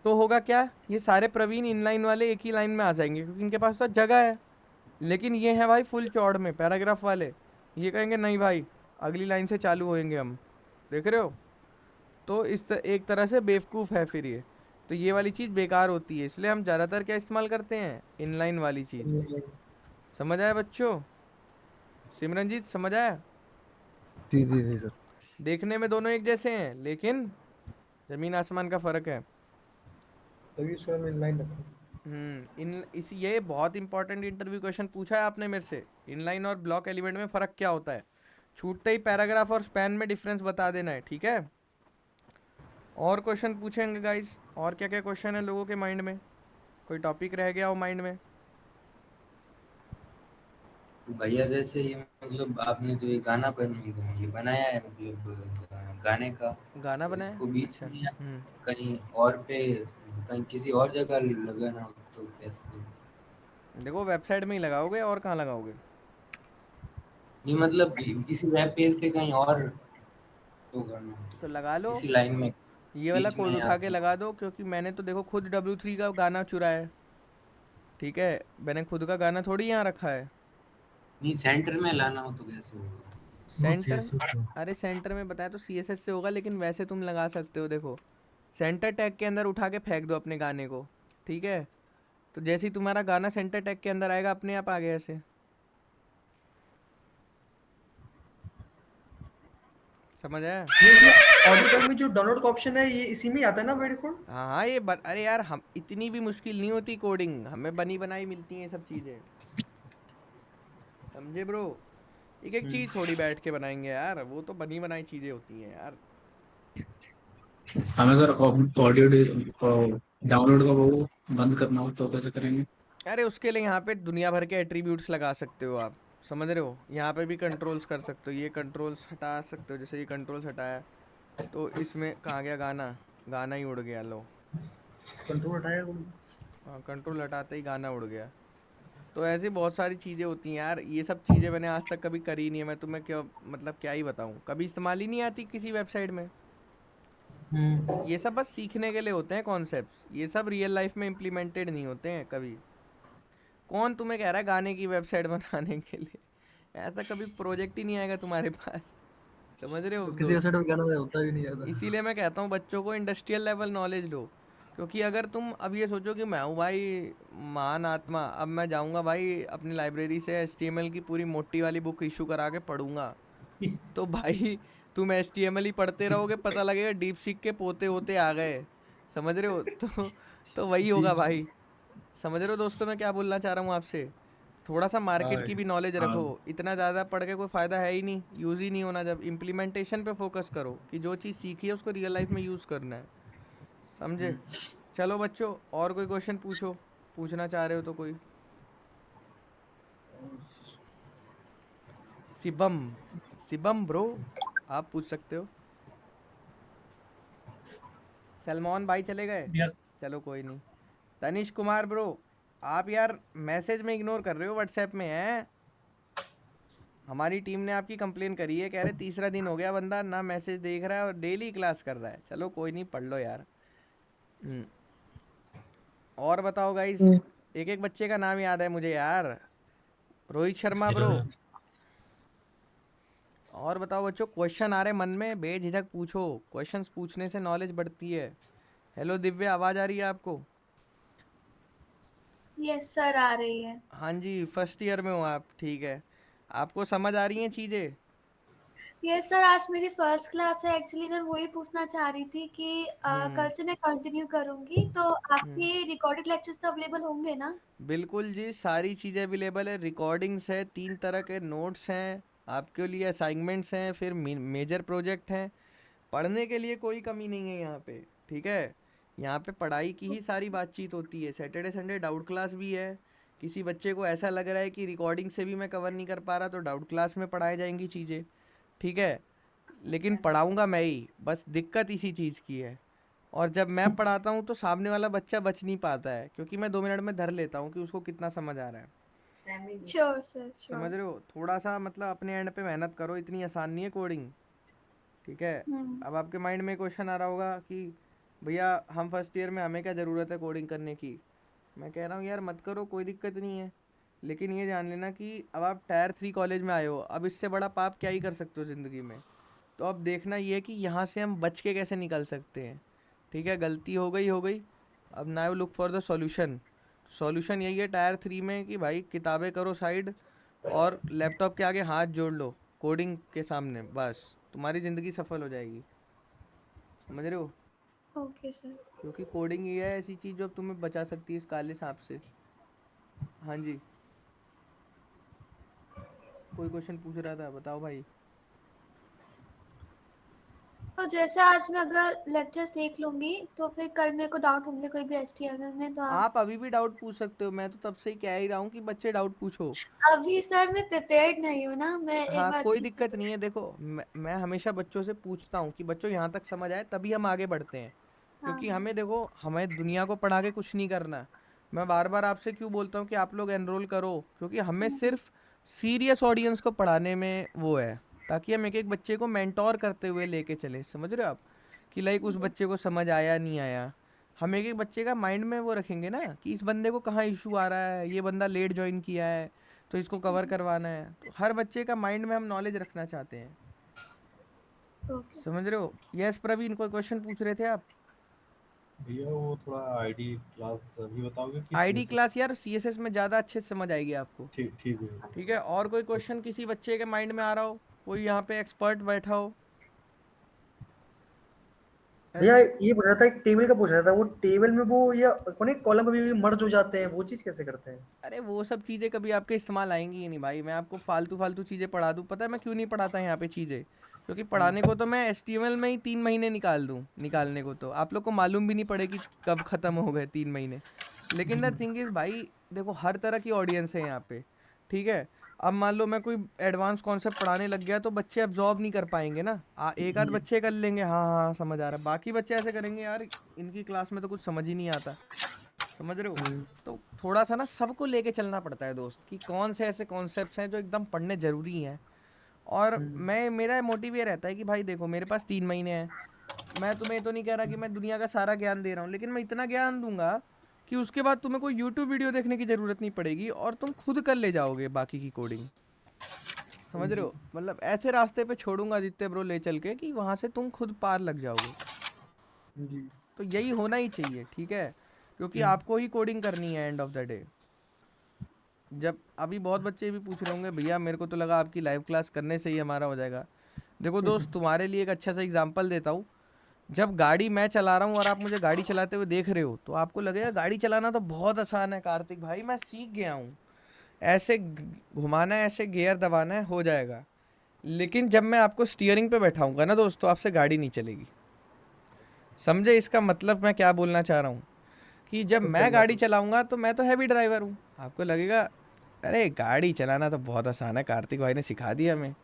तो होगा क्या, ये सारे प्रवीण इनलाइन वाले एक ही लाइन में आ जाएंगे क्योंकि इनके पास तो जगह है। लेकिन ये है भाई फुल चौड़ में पैराग्राफ वाले, ये कहेंगे नहीं भाई अगली लाइन से चालू होएंगे हम। देख रहे हो? तो एक तरह से बेवकूफ़ है फिर ये। तो ये वाली चीज़ बेकार होती है, इसलिए हम ज़्यादातर क्या इस्तेमाल करते हैं, इनलाइन वाली चीज़। समझ आया बच्चों? सिमरनजीत समझ आया? जी जी जी सर। देखने में दोनों एक जैसे हैं, लेकिन ज़मीन आसमान का फ़र्क है। तभी उसको हमने लाइन रखा। इन इसी ये बहुत इंपॉर्टेंट इंटरव्यू क्वेश्चन पूछा है आपने मेरे से, इनलाइन और ब्लॉक एलिमेंट में फ़र्क क्या होता है। छूटते ही पैराग्राफ और स्पैन में डिफरेंस बता देना है, ठीक है। और क्वेश्चन पूछेंगे गाइस, और क्या क्या क्वेश्चन है लोगों के माइंड में, कोई टॉपिक रह गया हो माइंड में? तो भैया जैसे ये मतलब आपने जो ये गाना ये बनाया है मतलब गाने का, गाना तो बनाया, इसको बीच अच्छा। में या कहीं और पे, कहीं किसी और जगह लगाना हो तो कैसे? देखो वेबसाइट में ही लगाओगे, और कहाँ लगाओगे? नहीं मतलब इसी वेब पेज पे कहीं और तो करना हो तो लगा लो, इसी लाइन में ये वाला बीच कोड में या उठा के लगा दो, क्योंकि मैंने तो देखो खुद W3 का गाना चुराया है, ठीक है। मैंने खुद का गाना थोड़ी यहाँ रखा है। नहीं सेंटर में लाना हो तो कैसे होगा? वो सेंटर, CSS से। अरे सेंटर में बताया तो CSS से होगा, लेकिन वैसे तुम लगा सकते हो। देखो सेंटर टैग के अंदर उठा के फेंक दो अपने गाने को, ठीक है। तो जैसे ही तुम्हारा गाना सेंटर टैग के अंदर आएगा, अपने आप आ गया ऐसे। समझ आया? ये ऑडियो टैग में जो डाउनलोड का ऑप्शन है, ये इसी में ही आता है ना बाय डिफॉल्ट? हाँ हाँ, अरे यार, हम इतनी भी मुश्किल नहीं होती कोडिंग, हमें बनी बनाई मिलती हैं ये सब चीज़ें, समझे ब्रो। एक एक चीज़ थोड़ी बैठ के बनाएंगे यार, वो तो बनी बनाई चीज़ें होती हैं यार। हमें अगर ऑडियो डाउनलोड का वो बंद करना हो तो कैसे करेंगे? अरे उसके लिए यहाँ पे दुनिया भर के एट्रीब्यूट्स लगा सकते हो आप, समझ रहे हो। यहाँ पे भी कंट्रोल्स कर सकते हो, ये कंट्रोल्स हटा सकते हो, जैसे ये कंट्रोल्स हटाया तो इसमें कहाँ गया गाना, गाना ही उड़ गया। लो, कंट्रोल हटाया वो। हाँ, कंट्रोल हटाते ही गाना उड़ गया। तो ऐसी बहुत सारी चीज़ें होती हैं यार, ये सब चीज़ें मैंने आज तक कभी करी नहीं है, मैं तुम्हें क्या मतलब क्या ही बताऊँ, कभी इस्तेमाल ही नहीं आती किसी वेबसाइट में। ये सब बस सीखने के लिए होते हैं कॉन्सेप्ट्स, ये सब रियल लाइफ में इम्प्लीमेंटेड नहीं होते हैं कभी। कौन तुम्हें कह रहा है गाने की वेबसाइट बनाने के लिए, ऐसा कभी प्रोजेक्ट ही नहीं आएगा तुम्हारे पास, समझ रहे हो किसी दोस्त। वेबसाइट में गाना होता भी नहीं ज़्यादा। इसीलिए मैं कहता हूँ बच्चों को इंडस्ट्रियल लेवल नॉलेज लो, क्योंकि अगर तुम अब ये सोचो कि मैं हूँ भाई महान आत्मा, अब मैं जाऊँगा भाई अपनी लाइब्रेरी से HTML की पूरी मोटी वाली बुक इशू करा के पढ़ूंगा, तो भाई तुम HTML ही पढ़ते रहोगे, पता लगेगा डीप सीक के पोते होते आ गए, समझ रहे हो। तो वही होगा भाई, समझ रहे हो दोस्तों मैं क्या बोलना चाह रहा हूँ आपसे। थोड़ा सा मार्केट की भी नॉलेज रखो, इतना ज़्यादा पढ़ के कोई फ़ायदा है ही नहीं, यूज़ ही नहीं होना। जब इम्प्लीमेंटेशन पे फोकस करो कि जो चीज़ सीखी है उसको रियल लाइफ में यूज़ करना है, समझे। चलो बच्चों, और कोई क्वेश्चन पूछो, पूछना चाह रहे हो तो कोई। शिवम, शिवम ब्रो, आप पूछ सकते हो। सलमान भाई चले गए, चलो कोई नहीं। तनिष कुमार ब्रो, आप यार मैसेज में इग्नोर कर रहे हो, व्हाट्सएप में हैं। हमारी टीम ने आपकी कंप्लेन करी है, कह रहे तीसरा दिन हो गया बंदा ना मैसेज देख रहा है और डेली क्लास कर रहा है। चलो कोई नहीं, पढ़ लो यार। और बताओ गाइस, एक एक बच्चे का नाम याद है मुझे यार। रोहित शर्मा ब्रो, और बताओ बच्चों, क्वेश्चन आ रहे मन में, बेझिझक पूछो, क्वेश्चंस पूछने से नॉलेज बढ़ती है। हेलो दिव्या, आवाज़ आ रही है आपको? यस सर, आ रही है। हाँ जी, फर्स्ट ईयर में हो आप, ठीक है। आपको समझ आ रही हैं चीज़ें? यस सर, आज मेरी फर्स्ट क्लास है। एक्चुअली मैं वही पूछना चाह रही थी कि कल से मैं कंटिन्यू करूंगी, तो आपके रिकॉर्डेड लेक्चर्स तो अवेलेबल होंगे ना? बिल्कुल जी, सारी चीज़ें अवेलेबल है, रिकॉर्डिंग्स है, 3 तरह के नोट्स हैं आपके लिए, असाइनमेंट्स हैं, फिर मेजर प्रोजेक्ट हैं। पढ़ने के लिए कोई कमी नहीं है यहाँ पे, ठीक है। यहाँ पे पढ़ाई की ही सारी बातचीत होती है। सैटरडे संडे डाउट क्लास भी है। किसी बच्चे को ऐसा लग रहा है कि रिकॉर्डिंग से भी मैं कवर नहीं कर पा रहा, तो डाउट क्लास में पढ़ाई जाएंगी चीज़ें, ठीक है। लेकिन पढ़ाऊँगा मैं ही, बस दिक्कत इसी चीज़ की है। और जब मैं पढ़ाता हूँ तो सामने वाला बच्चा बच नहीं पाता है, क्योंकि मैं 2 मिनट में धर लेता हूँ कि उसको कितना समझ आ रहा है। श्योर सर, समझ श्योर। रहे हो, थोड़ा सा मतलब अपने एंड पे मेहनत करो, इतनी आसान नहीं है कोडिंग, ठीक है। अब आपके माइंड में क्वेश्चन आ रहा होगा कि भैया हम फर्स्ट ईयर में, हमें क्या ज़रूरत है कोडिंग करने की। मैं कह रहा हूँ यार मत करो, कोई दिक्कत नहीं है, लेकिन ये जान लेना कि अब आप टायर 3 कॉलेज में आए हो, अब इससे बड़ा पाप क्या ही कर सकते हो ज़िंदगी में। तो अब देखना ये है कि यहाँ से हम बच के कैसे निकल सकते हैं, ठीक है। गलती हो गई, अब now look for the solution. Solution यही है टायर 3 में कि भाई किताबें करो साइड और लैपटॉप के आगे हाथ जोड़ लो कोडिंग के सामने, बस तुम्हारी ज़िंदगी सफल हो जाएगी। समझ रहे हो? Okay sir. क्योंकि कोडिंग ये है ऐसी चीज़ जो तुम्हें बचा सकती है इस काले सांप से। हाँ जी, कोई क्वेश्चन पूछ रहा था, बताओ भाई। तो जैसे आज मैं अगर लेक्चर्स देख लूंगी तो फिर कल मेरे को डाउट होंगे कोई भी HTML में, तो आप अभी भी डाउट पूछ सकते हो, मैं तो तब से ही कह ही रहा हूँ कि बच्चे डाउट पूछो। अभी सर मैं प्रिपेयर्ड नहीं हूँ ना, मैं एक हाँ, बार कोई अच्छी दिक्कत नहीं है। देखो मैं हमेशा बच्चों से पूछता हूँ कि बच्चों यहाँ तक समझ आए तभी हम आगे बढ़ते हैं। हाँ क्योंकि हमें देखो हमें दुनिया को पढ़ा के कुछ नहीं करना। मैं बार बार आपसे क्यों बोलता हूँ कि आप लोग एनरोल करो, क्योंकि हमें सिर्फ सीरियस ऑडियंस को पढ़ाने में वो है, ताकि हम एक एक बच्चे को मेंटोर करते हुए लेके चले। समझ रहे हो आप? कि लाइक उस बच्चे को समझ आया नहीं आया, हम एक एक बच्चे का माइंड में वो रखेंगे ना कि इस बंदे को कहाँ इशू आ रहा है, ये बंदा लेट ज्वाइन किया है तो इसको कवर करवाना है। तो हर बच्चे का माइंड में हम नॉलेज रखना चाहते हैं। ओके समझ रहे हो? यस प्रवीण, कोई क्वेश्चन पूछ रहे थे आप? भैया वो थोड़ा आईडी क्लास अभी बताओगे कि आईडी सीएसएस? क्लास यार सीएसएस में ज़्यादा अच्छे से समझ आएगी आपको। ठीक ठीक है। ठीक है, और कोई क्वेश्चन किसी बच्चे के माइंड में आ रहा हो? कोई यहाँ पे एक्सपर्ट बैठा हो? भैया ये पूछ रहा था, एक टेबल का पूछ रहा था, वो टेबल में वो या कौन एक कॉलम कभी मर्ज हो जाते हैं, वो चीज कैसे करते हैं? अरे वो सब चीज़ें कभी आपके इस्तेमाल आएंगी ही नहीं भाई। मैं आपको फालतू फालतू चीज़ें पढ़ा दूँ? पता है मैं क्यों नहीं पढ़ाता यहाँ पे चीज़ें? क्योंकि पढ़ाने को तो मैं HTML में ही 3 महीने निकाल दूँ, निकालने को तो आप लोग को मालूम भी नहीं पड़ेगी कब ख़त्म हो गए 3 महीने। लेकिन द थिंग इज़ भाई देखो हर तरह की ऑडियंस है यहाँ पे। ठीक है, अब मान लो मैं कोई एडवांस कॉन्सेप्ट पढ़ाने लग गया तो बच्चे अब्जॉर्ब नहीं कर पाएंगे ना। एक आध बच्चे कर लेंगे, हाँ हाँ समझ आ रहा है, बाकी बच्चे ऐसे करेंगे यार इनकी क्लास में तो कुछ समझ ही नहीं आता। समझ रहे हो? तो थोड़ा सा ना सबको लेके चलना पड़ता है दोस्त, कि कौन से ऐसे कॉन्सेप्ट्स हैं जो एकदम पढ़ने ज़रूरी हैं। और मैं मेरा मोटिव ये रहता है कि भाई देखो मेरे पास 3 महीने हैं, मैं तुम्हें तो नहीं कह रहा कि मैं दुनिया का सारा ज्ञान दे रहा हूँ, लेकिन मैं इतना ज्ञान दूंगा कि उसके बाद तुम्हें कोई यूट्यूब वीडियो देखने की ज़रूरत नहीं पड़ेगी और तुम खुद कर ले जाओगे बाकी की कोडिंग। समझ रहे हो? मतलब ऐसे रास्ते पे छोड़ूंगा आदित्य ब्रो ले चल के कि वहाँ से तुम खुद पार लग जाओगे। तो यही होना ही चाहिए, ठीक है? क्योंकि आपको ही कोडिंग करनी है एंड ऑफ द डे। जब अभी बहुत बच्चे भी पूछ रहे होंगे भैया मेरे को तो लगा आपकी लाइव क्लास करने से ही हमारा हो जाएगा। देखो दोस्त तुम्हारे लिए एक अच्छा सा एग्जांपल देता हूँ। जब गाड़ी मैं चला रहा हूँ और आप मुझे गाड़ी चलाते हुए देख रहे हो तो आपको लगेगा गाड़ी चलाना तो बहुत आसान है कार्तिक भाई, मैं सीख गया हूँ, ऐसे घुमाना है, ऐसे गियर दबाना है, हो जाएगा। लेकिन जब मैं आपको स्टीयरिंग पे बैठाऊंगा ना दोस्तों, आपसे गाड़ी नहीं चलेगी। समझे इसका मतलब मैं क्या बोलना चाह रहा हूँ? कि जब मैं गाड़ी चलाऊंगा तो मैं तो हैवी ड्राइवर हूँ, आपको लगेगा अरे गाड़ी चलाना तो बहुत आसान है, कार्तिक भाई ने सिखा दिया हमें।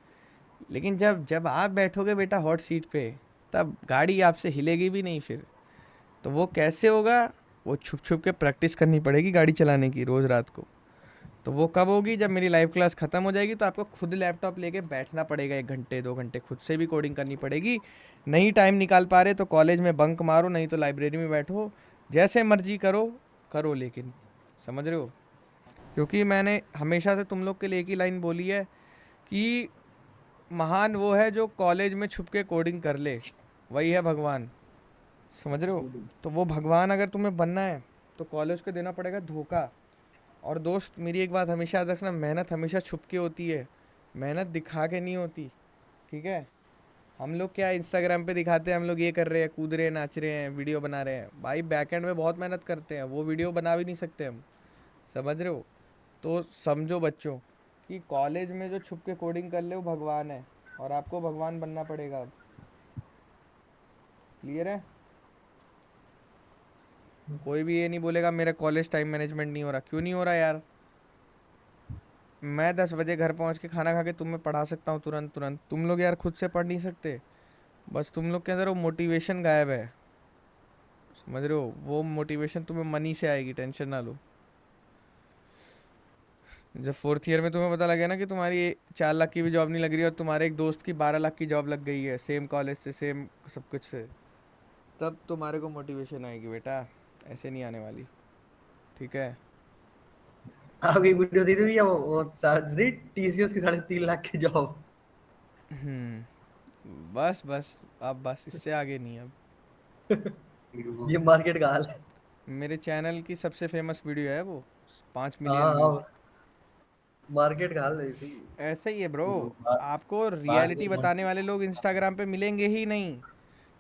लेकिन जब जब आप बैठोगे बेटा हॉट सीट पे, तब गाड़ी आपसे हिलेगी भी नहीं फिर। तो वो कैसे होगा? वो छुप छुप के प्रैक्टिस करनी पड़ेगी गाड़ी चलाने की रोज़ रात को। तो वो कब होगी? जब मेरी लाइव क्लास ख़त्म हो जाएगी तो आपको खुद लैपटॉप लेके बैठना पड़ेगा, 1 घंटे 2 घंटे खुद से भी कोडिंग करनी पड़ेगी। नहीं टाइम निकाल पा रहे तो कॉलेज में बंक मारो, नहीं तो लाइब्रेरी में बैठो, जैसे मर्जी करो करो, लेकिन समझ रहे हो? क्योंकि मैंने हमेशा से तुम लोग के लिए एक ही लाइन बोली है कि महान वो है जो कॉलेज में छुप के कोडिंग कर ले, वही है भगवान। समझ रहे हो? तो वो भगवान अगर तुम्हें बनना है तो कॉलेज को देना पड़ेगा धोखा। और दोस्त मेरी एक बात हमेशा याद रखना, मेहनत हमेशा छुप के होती है, मेहनत दिखा के नहीं होती। ठीक है? हम लोग क्या इंस्टाग्राम पे दिखाते हैं हम लोग ये कर रहे हैं, कूद रहे हैं, नाच रहे हैं, वीडियो बना रहे हैं, भाई बैकएंड में बहुत मेहनत करते हैं, वो वीडियो बना भी नहीं सकते हम। समझ रहे हो? तो समझो बच्चों कि कॉलेज में जो छुप के कोडिंग कर ले वो भगवान है, और आपको भगवान बनना पड़ेगा अब। क्लियर है? कोई भी ये नहीं बोलेगा मेरा कॉलेज टाइम मैनेजमेंट नहीं हो रहा। क्यों नहीं हो रहा यार? मैं 10 बजे घर पहुंच के खाना खा के तुम्हें पढ़ा सकता हूँ तुरंत तुरंत, तुम लोग यार खुद से पढ़ नहीं सकते। बस तुम लोग के अंदर वो मोटिवेशन गायब है। समझ रहे हो? वो मोटिवेशन तुम्हें मनी से आएगी, टेंशन ना लो। जब 4th ईयर में तुम्हें पता लगे ना कि तुम्हारी 4 लाख की भी जॉब नहीं लग रही और तुम्हारे एक दोस्त की 12 लाख की जॉब लग गई है, सेम कॉलेज से, सेम सब कुछ से, तब तुम्हारे को मोटिवेशन आएगी बेटा, ऐसे नहीं आने वाली। ठीक है? आपकी एक वीडियो दी थी वो TCS की 3.5 लाख की जॉब। बस बस अब बस इससे आगे नहीं अब। ये मार्केट का हाल है। मेरे चैनल की सबसे फेमस वीडियो है वो, 5 हाँ मिलियन व्यूज। हाँ, मार्केट का हाल ऐसे ही। ऐसा ही है ब्रो। वो बात आपको बात रियलिटी ये बताने मत वाले लोग इंस्टाग्राम पे मिलेंगे ही नहीं,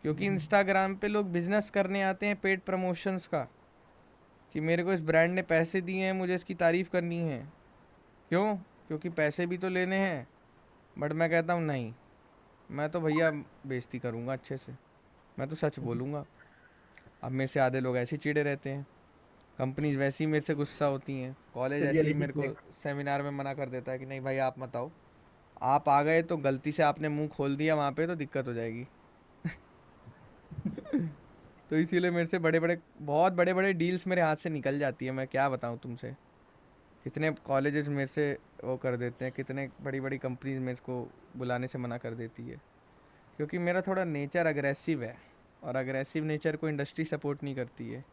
क्योंकि इंस्टाग्राम पे लोग बिजनेस करने आते हैं पेड प्रमोशंस का, कि मेरे को इस ब्रांड ने पैसे दिए हैं, मुझे इसकी तारीफ़ करनी है। क्यों? क्योंकि पैसे भी तो लेने हैं। बट मैं कहता हूँ नहीं, मैं तो भैया बेइज्जती करूँगा अच्छे से, मैं तो सच बोलूँगा। अब मेरे से आधे लोग ऐसे ही चिढ़े रहते हैं, कंपनीज वैसी ही मेरे से गुस्सा होती हैं, कॉलेज ऐसे ही रियलिटी मेरे को चेक। सेमिनार में मना कर देता है कि नहीं भाई आप मत आओ। आप आ गए तो गलती से आपने मुंह खोल दिया वहाँ पे तो दिक्कत हो जाएगी। तो इसीलिए मेरे से बड़े बड़े बहुत बड़े बड़े डील्स मेरे हाथ से निकल जाती है। मैं क्या बताऊँ तुमसे, कितने कॉलेजेस मेरे से वो कर देते हैं, कितने बड़ी बड़ी कंपनीज मेरे को बुलाने से मना कर देती है, क्योंकि मेरा थोड़ा नेचर अग्रेसिव है, और अग्रेसिव नेचर को इंडस्ट्री सपोर्ट नहीं करती है।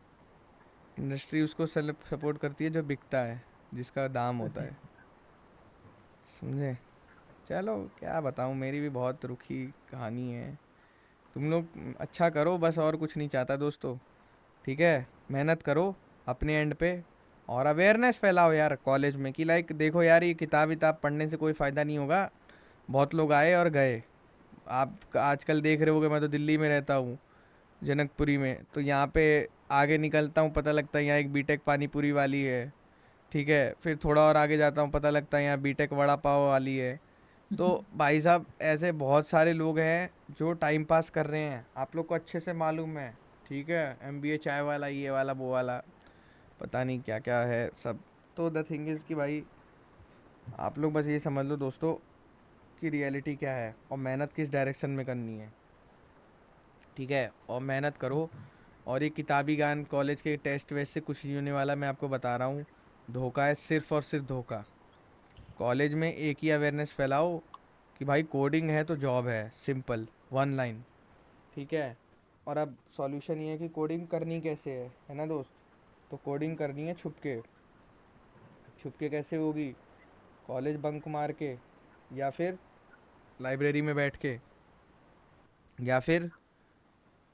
इंडस्ट्री उसको सपोर्ट करती है जो बिकता है, जिसका दाम होता है, समझे? चलो क्या बताऊँ, मेरी भी बहुत रुखी कहानी है। तुम लोग अच्छा करो बस, और कुछ नहीं चाहता दोस्तों, ठीक है? मेहनत करो अपने एंड पे, और अवेयरनेस फैलाओ यार कॉलेज में कि लाइक देखो यार, ये किताब विताब पढ़ने से कोई फ़ायदा नहीं होगा। बहुत लोग आए और गए। आप आजकल देख रहे होगे, मैं तो दिल्ली में रहता हूँ, जनकपुरी में, तो यहाँ पे आगे निकलता हूँ पता लगता है यहाँ एक बीटेक पानीपुरी वाली है, ठीक है? फिर थोड़ा और आगे जाता हूँ पता लगता है यहाँ बीटेक वड़ा पाव वाली है। तो भाई साहब ऐसे बहुत सारे लोग हैं जो टाइम पास कर रहे हैं, आप लोग को अच्छे से मालूम है, ठीक है? एमबीए चाय वाला, ये वाला वो वाला, पता नहीं क्या क्या है सब। तो द थिंग इज़ कि भाई आप लोग बस ये समझ लो दोस्तों कि रियलिटी क्या है और मेहनत किस डायरेक्शन में करनी है, ठीक है? और मेहनत करो। और ये किताबी ज्ञान कॉलेज के टेस्ट वेस्ट से कुछ नहीं होने वाला, मैं आपको बता रहा हूँ। धोखा है, सिर्फ और सिर्फ धोखा। कॉलेज में एक ही अवेयरनेस फैलाओ कि भाई कोडिंग है तो जॉब है, सिंपल 1 लाइन, ठीक है? और अब सॉल्यूशन ये है कि कोडिंग करनी कैसे है ना दोस्त? तो कोडिंग करनी है छुपके। छुपके कैसे होगी? कॉलेज बंक मार के, या फिर लाइब्रेरी में बैठ के, या फिर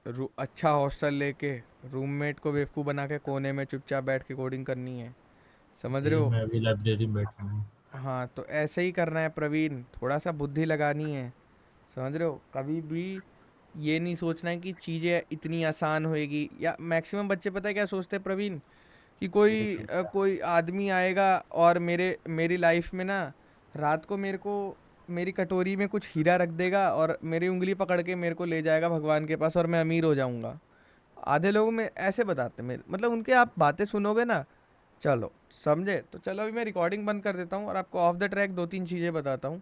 अच्छा हॉस्टल लेके रूममेट को बेवकूफ़ बना के कोने में चुपचाप बैठ के कोडिंग करनी है, समझ रहे हो? मैं अभी लाइब्रेरी में बैठा हूँ। हाँ, तो ऐसे ही करना है प्रवीण, थोड़ा सा बुद्धि लगानी है, समझ रहे हो? कभी भी ये नहीं सोचना है कि चीज़ें इतनी आसान होएगी। या मैक्सिमम बच्चे पता है क्या सोचते हैं प्रवीण, कि कोई आदमी आएगा और मेरी लाइफ में ना रात को मेरे को मेरी कटोरी में कुछ हीरा रख देगा और मेरी उंगली पकड़ के मेरे को ले जाएगा भगवान के पास और मैं अमीर हो जाऊंगा। आधे लोग में ऐसे बताते हैं, मेरे मतलब उनके आप बातें सुनोगे ना, चलो समझे? तो चलो अभी मैं रिकॉर्डिंग बंद कर देता हूँ और आपको ऑफ द ट्रैक 2-3 चीज़ें बताता हूँ